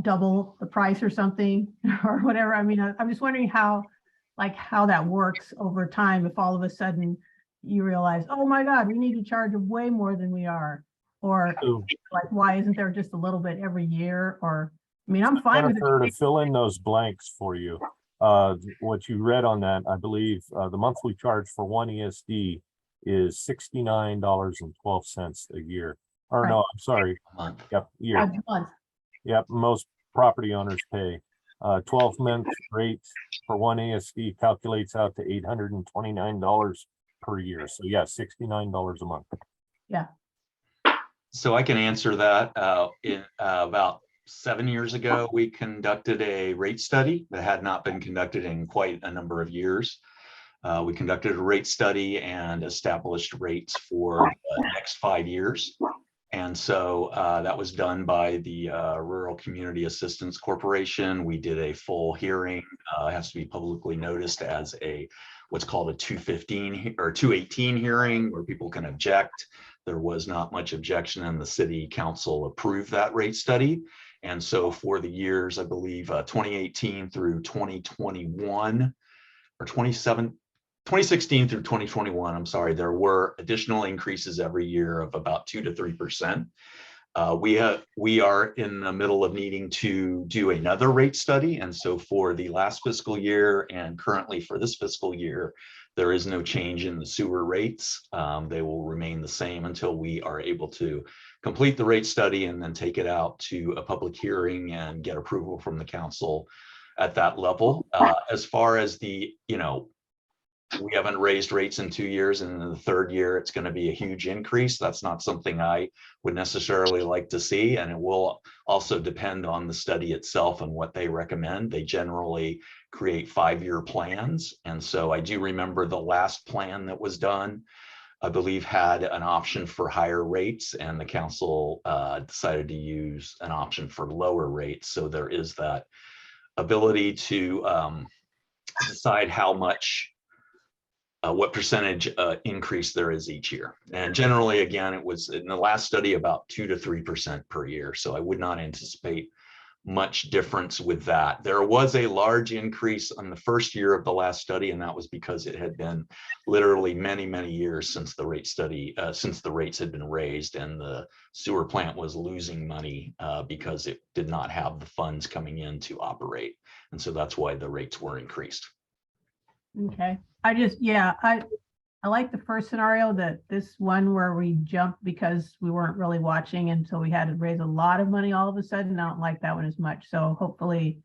double the price or something or whatever? I mean, I'm just wondering how that works over time, if all of a sudden you realize, oh my God, we need to charge way more than we are, or like, why isn't there just a little bit every year? Or, I mean, I'm fine with Jennifer, to fill in those blanks for you, what you read on that, I believe the monthly charge for 1 ESD is $69.12 a year. Or no, I'm sorry. Yep, year. Yep, most property owners pay 12-month rate for 1 ASD calculates out to $829 per year. So yeah, $69 a month. Yeah. So I can answer that. About 7 years ago, we conducted a rate study that had not been conducted in quite a number of years. We conducted a rate study and established rates for the next 5 years. And so that was done by the Rural Community Assistance Corporation. We did a full hearing. It has to be publicly noticed as what's called a 215 or 218 hearing, where people can object. There was not much objection, and the city council approved that rate study. And so for the years, I believe 2018 through 2021, or 2016 through 2021, I'm sorry, there were additional increases every year of about 2 to 3%. We are in the middle of needing to do another rate study. And so for the last fiscal year and currently for this fiscal year, there is no change in the sewer rates. They will remain the same until we are able to complete the rate study and then take it out to a public hearing and get approval from the council at that level. As far as the, we haven't raised rates in 2 years, and in the third year, it's going to be a huge increase. That's not something I would necessarily like to see, and it will also depend on the study itself and what they recommend. They generally create 5-year plans, and so I do remember the last plan that was done, I believe, had an option for higher rates, and the council decided to use an option for lower rates. So there is that ability to decide how much, what percentage increase there is each year. And generally, again, it was in the last study about 2 to 3% per year. So I would not anticipate much difference with that. There was a large increase on the first year of the last study, and that was because it had been literally many, many years since the rate study, since the rates had been raised, and the sewer plant was losing money because it did not have the funds coming in to operate. And so that's why the rates were increased. Okay, I like the first scenario, that this one where we jumped because we weren't really watching until we had to raise a lot of money all of a sudden. I don't like that one as much. So hopefully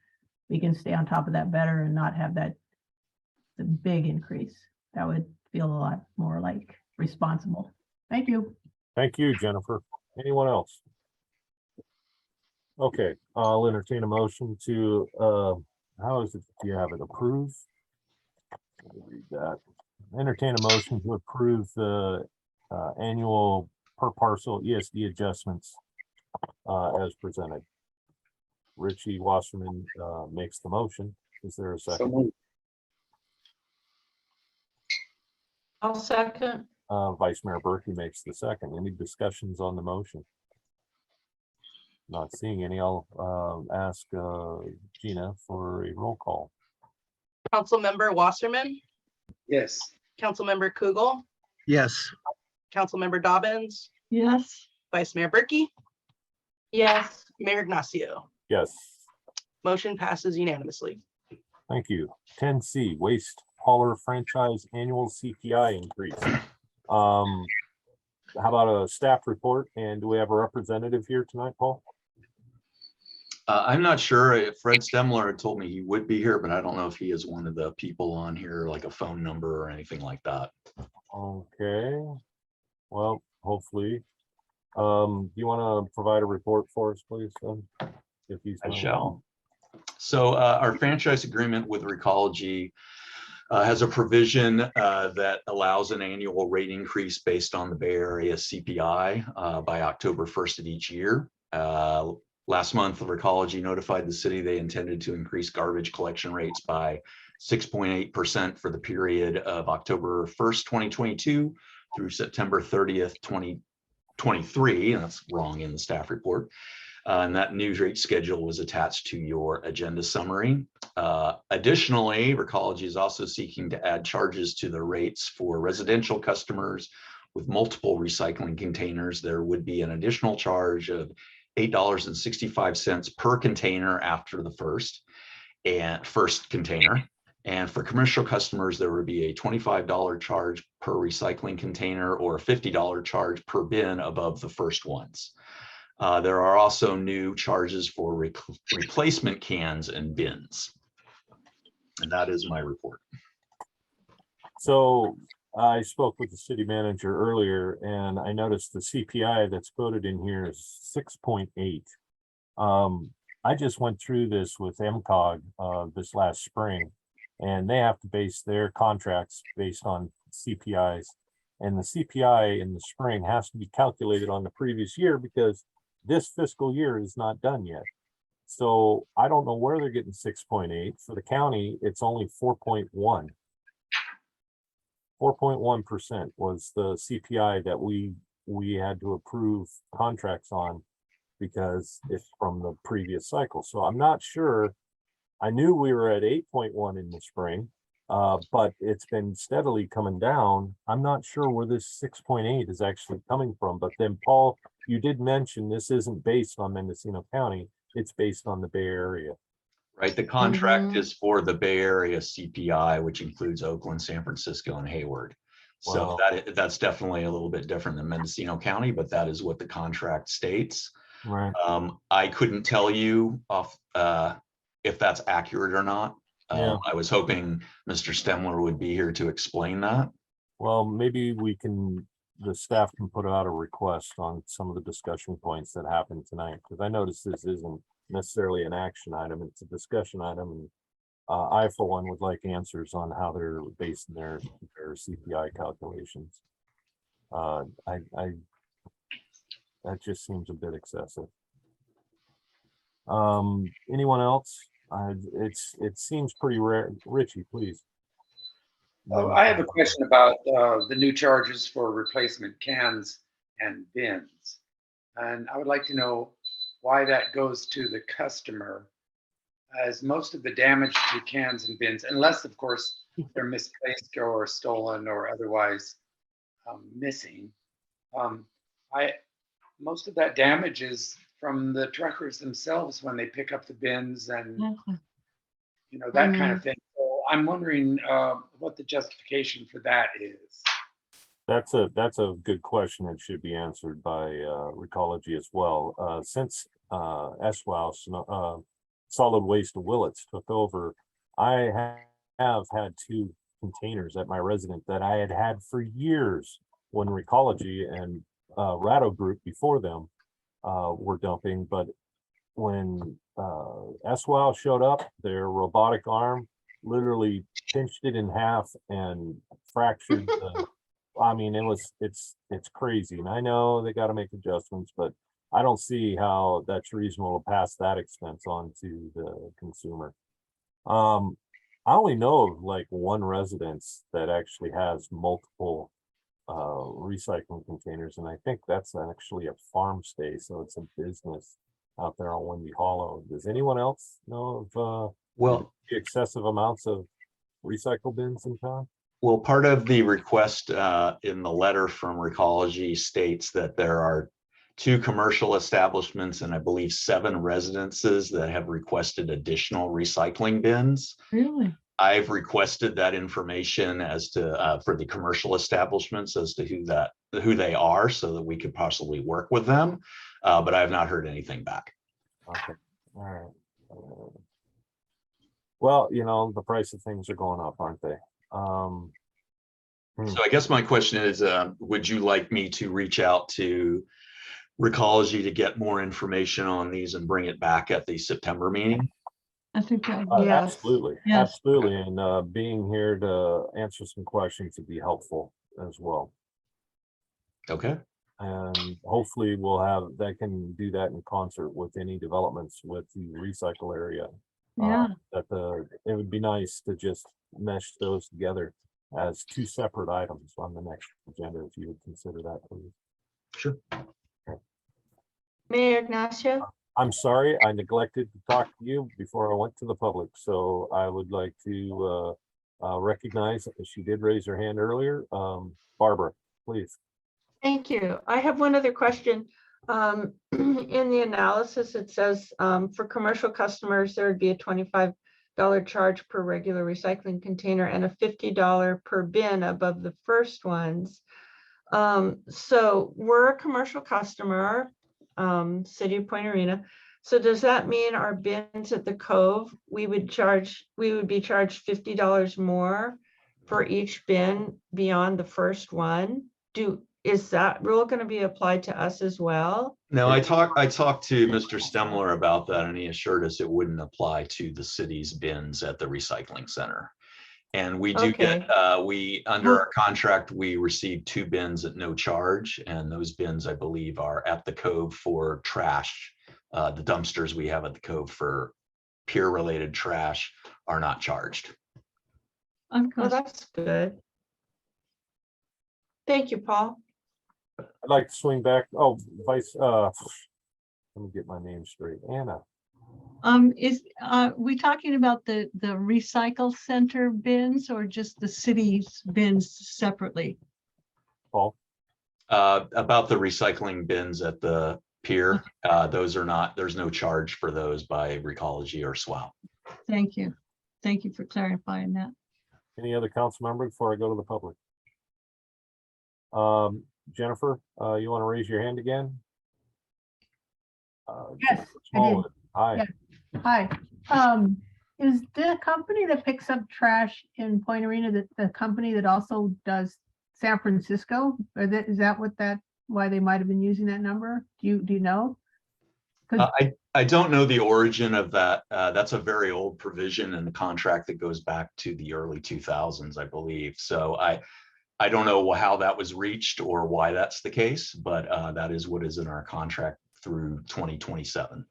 we can stay on top of that better and not have that the big increase. That would feel a lot more like responsible. Thank you. Thank you, Jennifer. Anyone else? Okay, I'll entertain a motion to, how is it, do you have it approved? Let me read that. Entertain a motion to approve the annual per parcel ESD adjustments as presented. Richie Wasserman makes the motion. Is there a second? I'll second. Vice Mayor Berkey makes the second. Any discussions on the motion? Not seeing any. I'll ask Gina for a roll call. Councilmember Wasserman, Yes. Councilmember Kugel, Yes. Councilmember Dobbins, Yes. Vice Mayor Berkey, Yes. Mayor Ignacio. Yes, Motion passes unanimously. thank you. 10C, waste hauler franchise annual CPI increase. How about a staff report? And do we have a representative here tonight, Paul? I'm not sure if Fred Stemler had told me he would be here, but I don't know if he is one of the people on here, like a phone number or anything like that. Okay, well, hopefully. Do you want to provide a report for us, please? If he's I not- shall. So our franchise agreement with Recology has a provision that allows an annual rate increase based on the Bay Area CPI by October 1st of each year. Last month, Recology notified the city they intended to increase garbage collection rates by 6.8% for the period of October 1st, 2022 through September 30th, 2023. And that's wrong in the staff report. And that news rate schedule was attached to your agenda summary. Additionally, Recology is also seeking to add charges to the rates for residential customers with multiple recycling containers. There would be an additional charge of $8.65 per container after the first container. And for commercial customers, there would be a $25 charge per recycling container or a $50 charge per bin above the first ones. There are also new charges for replacement cans and bins. And that is my report. So I spoke with the city manager earlier and I noticed the CPI that's quoted in here is 6.8. I just went through this with MCOG this last spring, and they have to base their contracts based on CPIs. And the CPI in the spring has to be calculated on the previous year because this fiscal year is not done yet. So I don't know where they're getting 6.8. For the county, it's only 4.1. 4.1% was the CPI that we had to approve contracts on because it's from the previous cycle. So I'm not sure. I knew we were at 8.1 in the spring, but it's been steadily coming down. I'm not sure where this 6.8 is actually coming from. But then, Paul, you did mention this isn't based on Mendocino County. It's based on the Bay Area. Right, the contract is for the Bay Area CPI, which includes Oakland, San Francisco, and Hayward. So Wow. that's definitely a little bit different than Mendocino County, but that is what the contract states. Right. I couldn't tell you if that's accurate or not. Yeah. I was hoping Mr. Stemler would be here to explain that. Well, maybe the staff can put out a request on some of the discussion points that happened tonight, because I noticed this isn't necessarily an action item, it's a discussion item. And I, for one, would like answers on how they're basing their CPI calculations. That just seems a bit excessive. Anyone else? It seems pretty rare. Richie, please. Oh, I have a question about the new charges for replacement cans and bins. And I would like to know why that goes to the customer, as most of the damage to cans and bins, unless of course they're misplaced or stolen or otherwise missing. Most of that damage is from the truckers themselves when they pick up the bins and that kind of thing. So I'm wondering what the justification for that is. That's a good question. It should be answered by Recology as well. Since SWOW, Solid Waste of Willits, took over, I have had 2 containers at my residence that I had had for years when Recology and Ratto Group before them were dumping. But when SWOW showed up, their robotic arm literally pinched it in half and fractured the I mean, it's crazy. And I know they got to make adjustments, but I don't see how that's reasonable to pass that expense on to the consumer. I only know of like one residence that actually has multiple recycling containers, and I think that's actually a farm stay, so it's a business out there on Windy Hollow. Does anyone else know of Well, the excessive amounts of recycle bins in town? Well, part of the request in the letter from Recology states that there are 2 commercial establishments and I believe 7 residences that have requested additional recycling bins. Really? I've requested that information as to for the commercial establishments as to who they are, so that we could possibly work with them. But I have not heard anything back. Okay, all right. Well, the price of things are going up, aren't they? So I guess my question is, would you like me to reach out to Recology to get more information on these and bring it back at the September meeting? I think that, Absolutely, Yes. absolutely. And being here to answer some questions would be helpful as well. Okay. And hopefully that can do that in concert with any developments with the recycle area. Yeah. It would be nice to just mesh those together as 2 separate items on the next agenda, if you would consider that, please. Sure. Mayor Ignacio? I'm sorry, I neglected to talk to you before I went to the public, so I would like to recognize, she did raise her hand earlier. Barbara, please. Thank you. I have one other question. In the analysis, it says for commercial customers, there would be a $25 charge per regular recycling container and a $50 per bin above the first ones. So we're a commercial customer, City of Point Arena. So does that mean our bins at the Cove, we would be charged $50 more for each bin beyond the first one? Is that rule going to be applied to us as well? No, I talked to Mr. Stemler about that, and he assured us it wouldn't apply to the city's bins at the recycling center. And we do get, under our contract, we receive 2 bins at no charge, and those bins, I believe, are at the Cove for trash. The dumpsters we have at the Cove for peer-related trash are not charged. Well, that's good. Thank you, Paul. I'd like to swing back. Oh, Vice, let me get my name straight. Anna. Is we talking about the recycle center bins or just the city's bins separately? Paul. About the recycling bins at the pier, those are not, there's no charge for those by Recology or SWOW. Thank you. Thank you for clarifying that. Any other council member before I go to the public? Jennifer, you want to raise your hand again? Yes, I did. Smallwood, hi. Yeah. Hi. is the company that picks up trash in Point Arena, the company that also does San Francisco? Or is that why they might have been using that number? Do you know? I don't know the origin of that. That's a very old provision in the contract that goes back to the early 2000s, I believe. So I don't know how that was reached or why that's the case, but that is what is in our contract through 2027.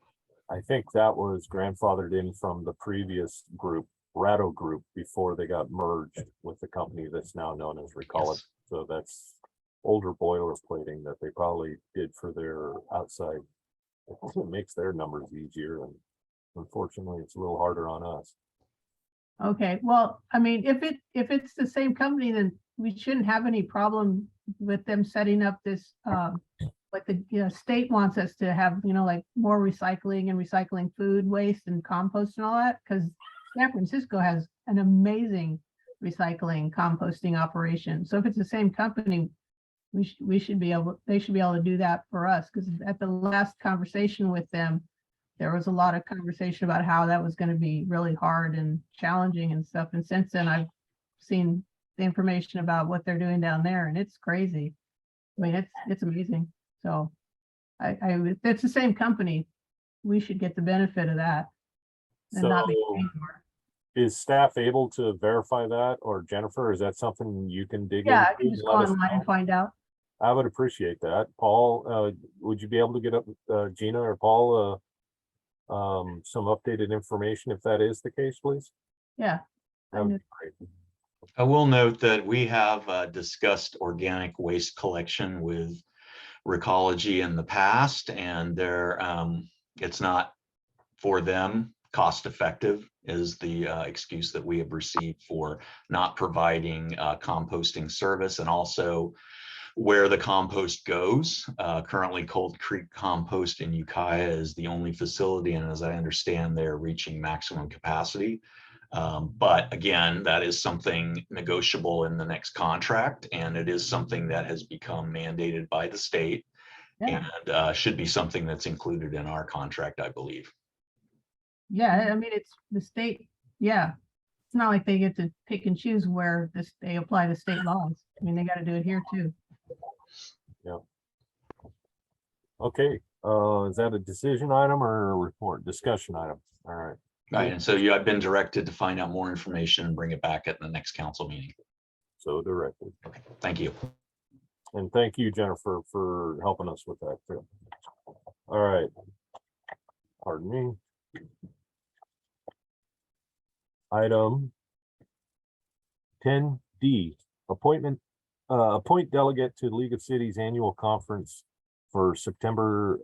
I think that was grandfathered in from the previous group, Ratto Group, before they got merged with the company that's now known as Recall It. Yes. So that's older boilerplating that they probably did for their outside. It makes their numbers easier, and unfortunately, it's a little harder on us. Okay, well, I mean, if it's the same company, then we shouldn't have any problem with them setting up this, like the state wants us to have, like more recycling and recycling food waste and compost and all that, because San Francisco has an amazing recycling composting operation. So if it's the same company, they should be able to do that for us, because at the last conversation with them, there was a lot of conversation about how that was going to be really hard and challenging and stuff. And since then, I've seen the information about what they're doing down there, and it's crazy. I mean, it's amazing. So if it's the same company, we should get the benefit of that and not be So paid more. is staff able to verify that, or Jennifer, is that something you can dig Yeah, I into can and just go let us online and know? find out. I would appreciate that. Paul, would you be able to get up, Gina or Paul, some updated information if that is the case, please? Yeah. That would be great. I will note that we have discussed organic waste collection with Recology in the past, and it's not for them cost effective is the excuse that we have received for not providing composting service, and also where the compost goes. Currently, Cold Creek Compost in Ukiah is the only facility, and as I understand, they're reaching maximum capacity. But again, that is something negotiable in the next contract, and it is something that has become mandated by the state, Yeah. and should be something that's included in our contract, I believe. Yeah, I mean, it's the state. Yeah. It's not like they get to pick and choose where they apply the state laws. I mean, they got to do it here too. Yeah. Okay, is that a decision item or a report discussion item? All right. Right, and so I've been directed to find out more information and bring it back at the next council meeting. So directed. Okay, thank you. And thank you, Jennifer, for helping us with that too. All right. Pardon me. Item 10D, appoint delegate to League of Cities Annual Conference for September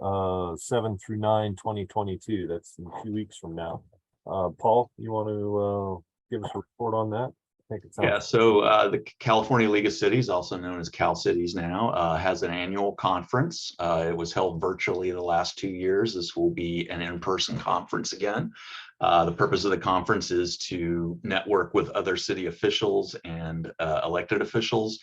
7 through 9, 2022. That's in 2 weeks from now. Paul, you want to give us a report on that? I think it sounds. Yeah, so the California League of Cities, also known as Cal Cities now, has an annual conference. It was held virtually the last 2 years. This will be an in-person conference again. The purpose of the conference is to network with other city officials and elected officials.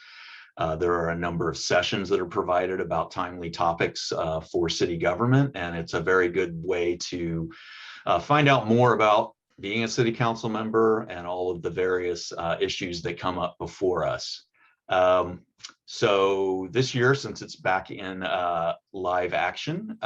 There are a number of sessions that are provided about timely topics for city government, and it's a very good way to find out more about being a city council member and all of the various issues that come up before us. So this year, since it's back in live action,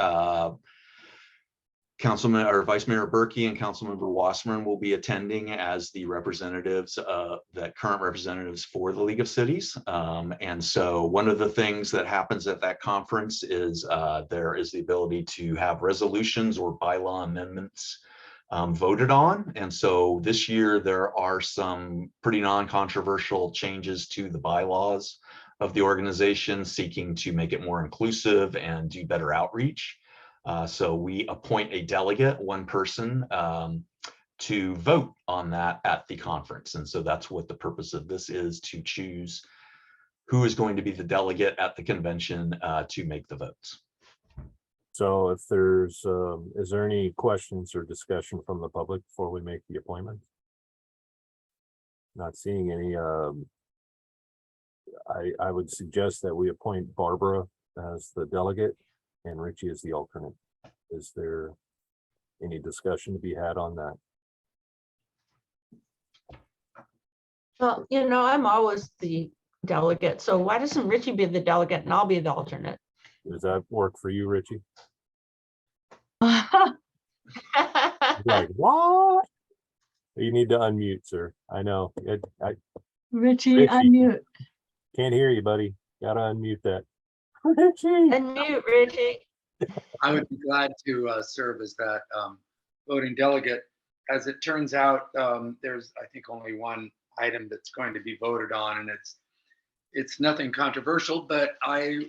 Councilman or Vice Mayor Berkey and Councilmember Wasserman will be attending as the representatives, the current representatives for the League of Cities. And so one of the things that happens at that conference is there is the ability to have resolutions or bylaw amendments voted on. And so this year there are some pretty non-controversial changes to the bylaws of the organization, seeking to make it more inclusive and do better outreach. So we appoint a delegate, one person, to vote on that at the conference. And so that's what the purpose of this is, to choose who is going to be the delegate at the convention to make the votes. So if there's, is there any questions or discussion from the public before we make the appointment? Not seeing any. I would suggest that we appoint Barbara as the delegate and Richie is the alternate. Is there any discussion to be had on that? Well, I'm always the delegate, so why doesn't Richie be the delegate and I'll be the alternate? Does that work for you, Richie? Like, what? You need to unmute, sir. I know. Richie, Richie. unmute. Can't hear you, buddy. Gotta unmute that. Richie. Unmute, Richie. I would be glad to serve as that voting delegate. As it turns out, there's, I think, only one item that's going to be voted on, and it's nothing controversial, but I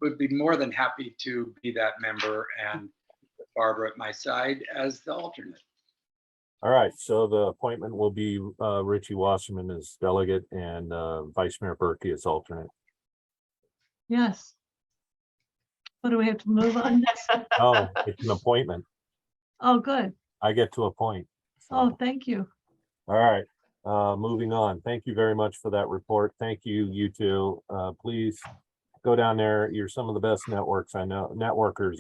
would be more than happy to be that member and Barbara at my side as the alternate. All right, so the appointment will be Richie Wasserman as delegate and Vice Mayor Berkey as alternate. Yes. What do we have to move on this? Oh, it's an appointment. Oh, good. I get to appoint. Oh, thank you. All right, moving on. Thank you very much for that report. Thank you, you two. Please go down there. You're some of the best networkers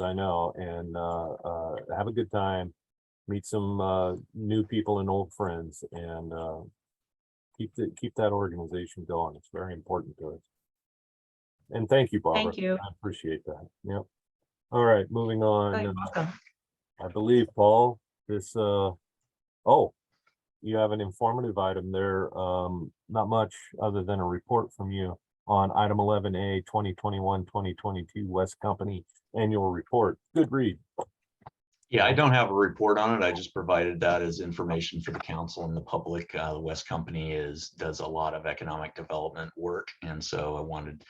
I know, and have a good time. Meet some new people and old friends, and keep that organization going. It's very important to us. And thank you, Barbara. Thank you. I appreciate that. Yep. All right, moving on. You're welcome. I believe, Paul, this, oh, you have an informative item there. Not much other than a report from you on item 11A 2021-2022 West Company Annual Report. Good read. Yeah, I don't have a report on it. I just provided that as information for the council and the public. The West Company does a lot of economic development work. And so I wanted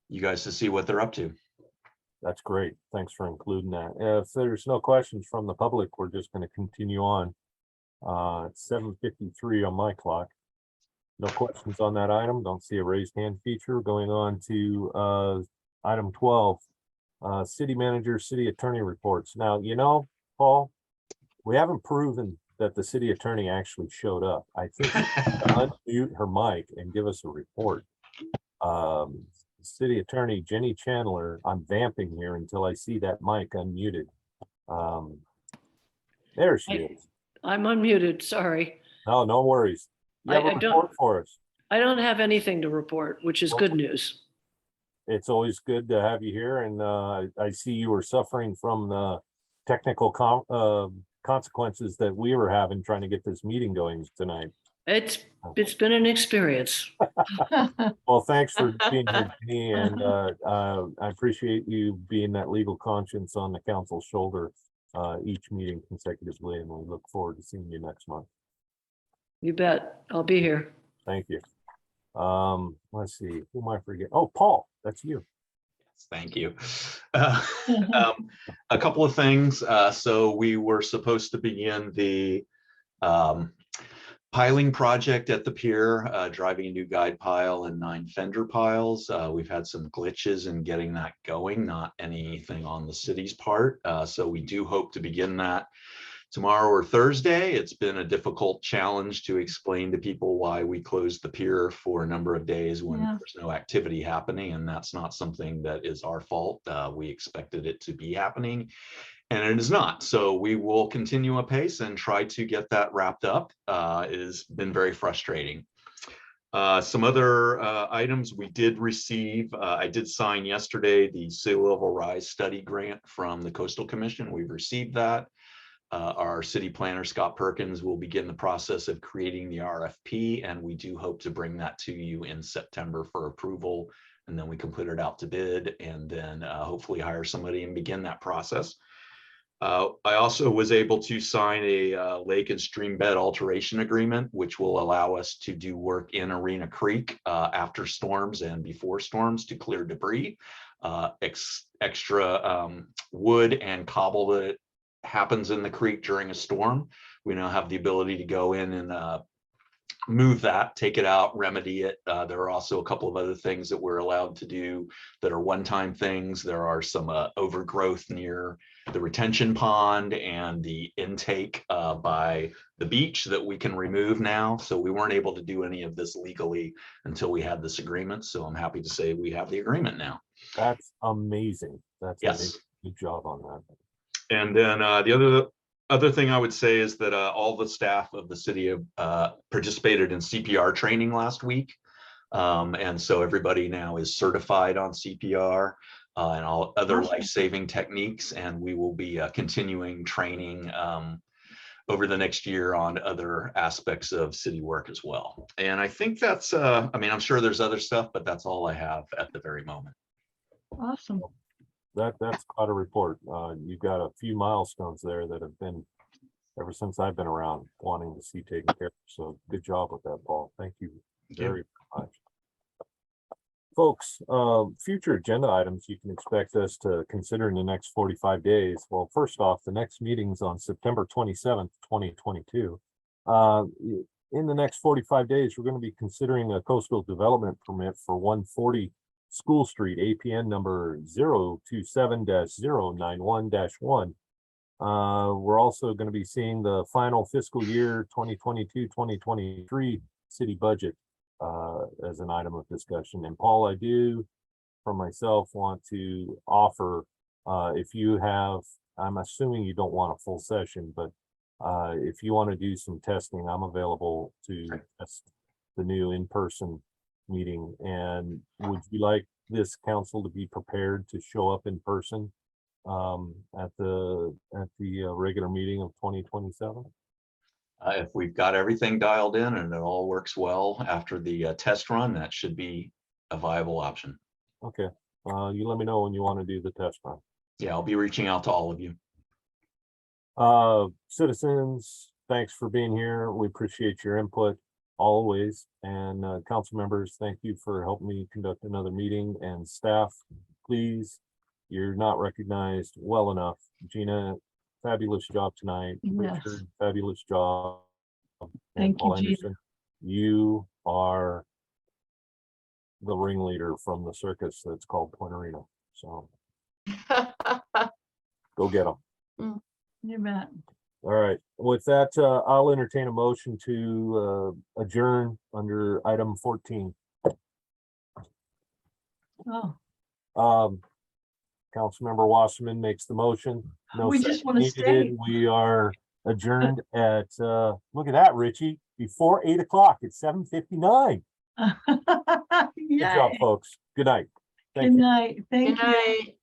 you guys to see what they're up to. That's great. Thanks for including that. If there's no questions from the public, we're just going to continue on. It's 7:53 on my clock. No questions on that item. Don't see a raised hand feature. Going on to item 12. City manager, city attorney reports. Now, Paul, we haven't proven that the city attorney actually showed up. I think unmute her mic and give us a report. City attorney Jenny Chandler, I'm vamping here until I see that mic unmuted. There she is. I'm unmuted, sorry. No, no worries. You have a report for us. I don't have anything to report, which is good news. It's always good to have you here, and I see you were suffering from the technical consequences that we were having trying to get this meeting going tonight. It's been an experience. Well, thanks for being here, Jenny, and I appreciate you being that legal conscience on the council's shoulder each meeting consecutively, and we look forward to seeing you next month. You bet. I'll be here. Thank you. Let's see, who am I forgetting? Oh, Paul, that's you. Thank you. A couple of things. So we were supposed to begin the piling project at the pier, driving a new guide pile and 9 fender piles. We've had some glitches in getting that going, not anything on the city's part. So we do hope to begin that tomorrow or Thursday. It's been a difficult challenge to explain to people why we closed the pier for a number of days when there's no activity happening, and that's not something that is our fault. We expected it to be happening, and it is not. So we will continue apace and try to get that wrapped up. It has been very frustrating. Some other items we did receive. I did sign yesterday the sea level rise study grant from the Coastal Commission. We've received that. Our city planner, Scott Perkins, will begin the process of creating the RFP, and we do hope to bring that to you in September for approval. And then we can put it out to bid and then hopefully hire somebody and begin that process. I also was able to sign a lake and stream bed alteration agreement, which will allow us to do work in Arena Creek after storms and before storms to clear debris. Extra wood and cobble that happens in the creek during a storm. We now have the ability to go in and move that, take it out, remedy it. There are also a couple of other things that we're allowed to do that are one-time things. There are some overgrowth near the retention pond and the intake by the beach that we can remove now. So we weren't able to do any of this legally until we had this agreement. So I'm happy to say we have the agreement now. That's amazing. That's yes. Good job on that. And then the other other thing I would say is that all the staff of the city have participated in CPR training last week. And so everybody now is certified on CPR and all other Awesome. life-saving techniques. And we will be continuing training over the next year on other aspects of city work as well. And I think that's, I mean, I'm sure there's other stuff, but that's all I have at the very moment. Awesome. That's quite a report. You've got a few milestones there that have been, ever since I've been around, wanting to see taken care of. So good job with that, Paul. Thank you very much. Folks, future agenda items you can expect us to consider in the next 45 days. Well, first off, the next meeting's on September 27th, 2022. In the next 45 days, we're going to be considering a coastal development permit for 140 School Street, APN number 027-091-1. We're also going to be seeing the final fiscal year 2022-2023 city budget as an item of discussion. And Paul, I do, for myself, want to offer, if you have, I'm assuming you don't want a full session, but if you want to do some testing, I'm available to test the new in-person meeting. And would you like this council to be prepared to show up in person at the regular meeting of 2027? If we've got everything dialed in and it all works well after the test run, that should be a viable option. Okay, you let me know when you want to do the test run. Yeah, I'll be reaching out to all of you. Citizens, thanks for being here. We appreciate your input always. And council members, thank you for helping me conduct another meeting. And staff, please, you're not recognized well enough. Gina, fabulous job tonight. Yes. Richard, fabulous job. And Thank you, Paul Gina. Anderson, you are the ringleader from the circus that's called Pointerino. So go get them. You bet. All right, with that, I'll entertain a motion to adjourn under item 14. Oh, Councilmember Wasserman makes the motion. No We just second wanna needed. stay. We are adjourned at, look at that, Richie, before 8 o'clock. It's 7:59. Good job, yay. folks. Good night. Thank Good you. night. Thank Good you. night.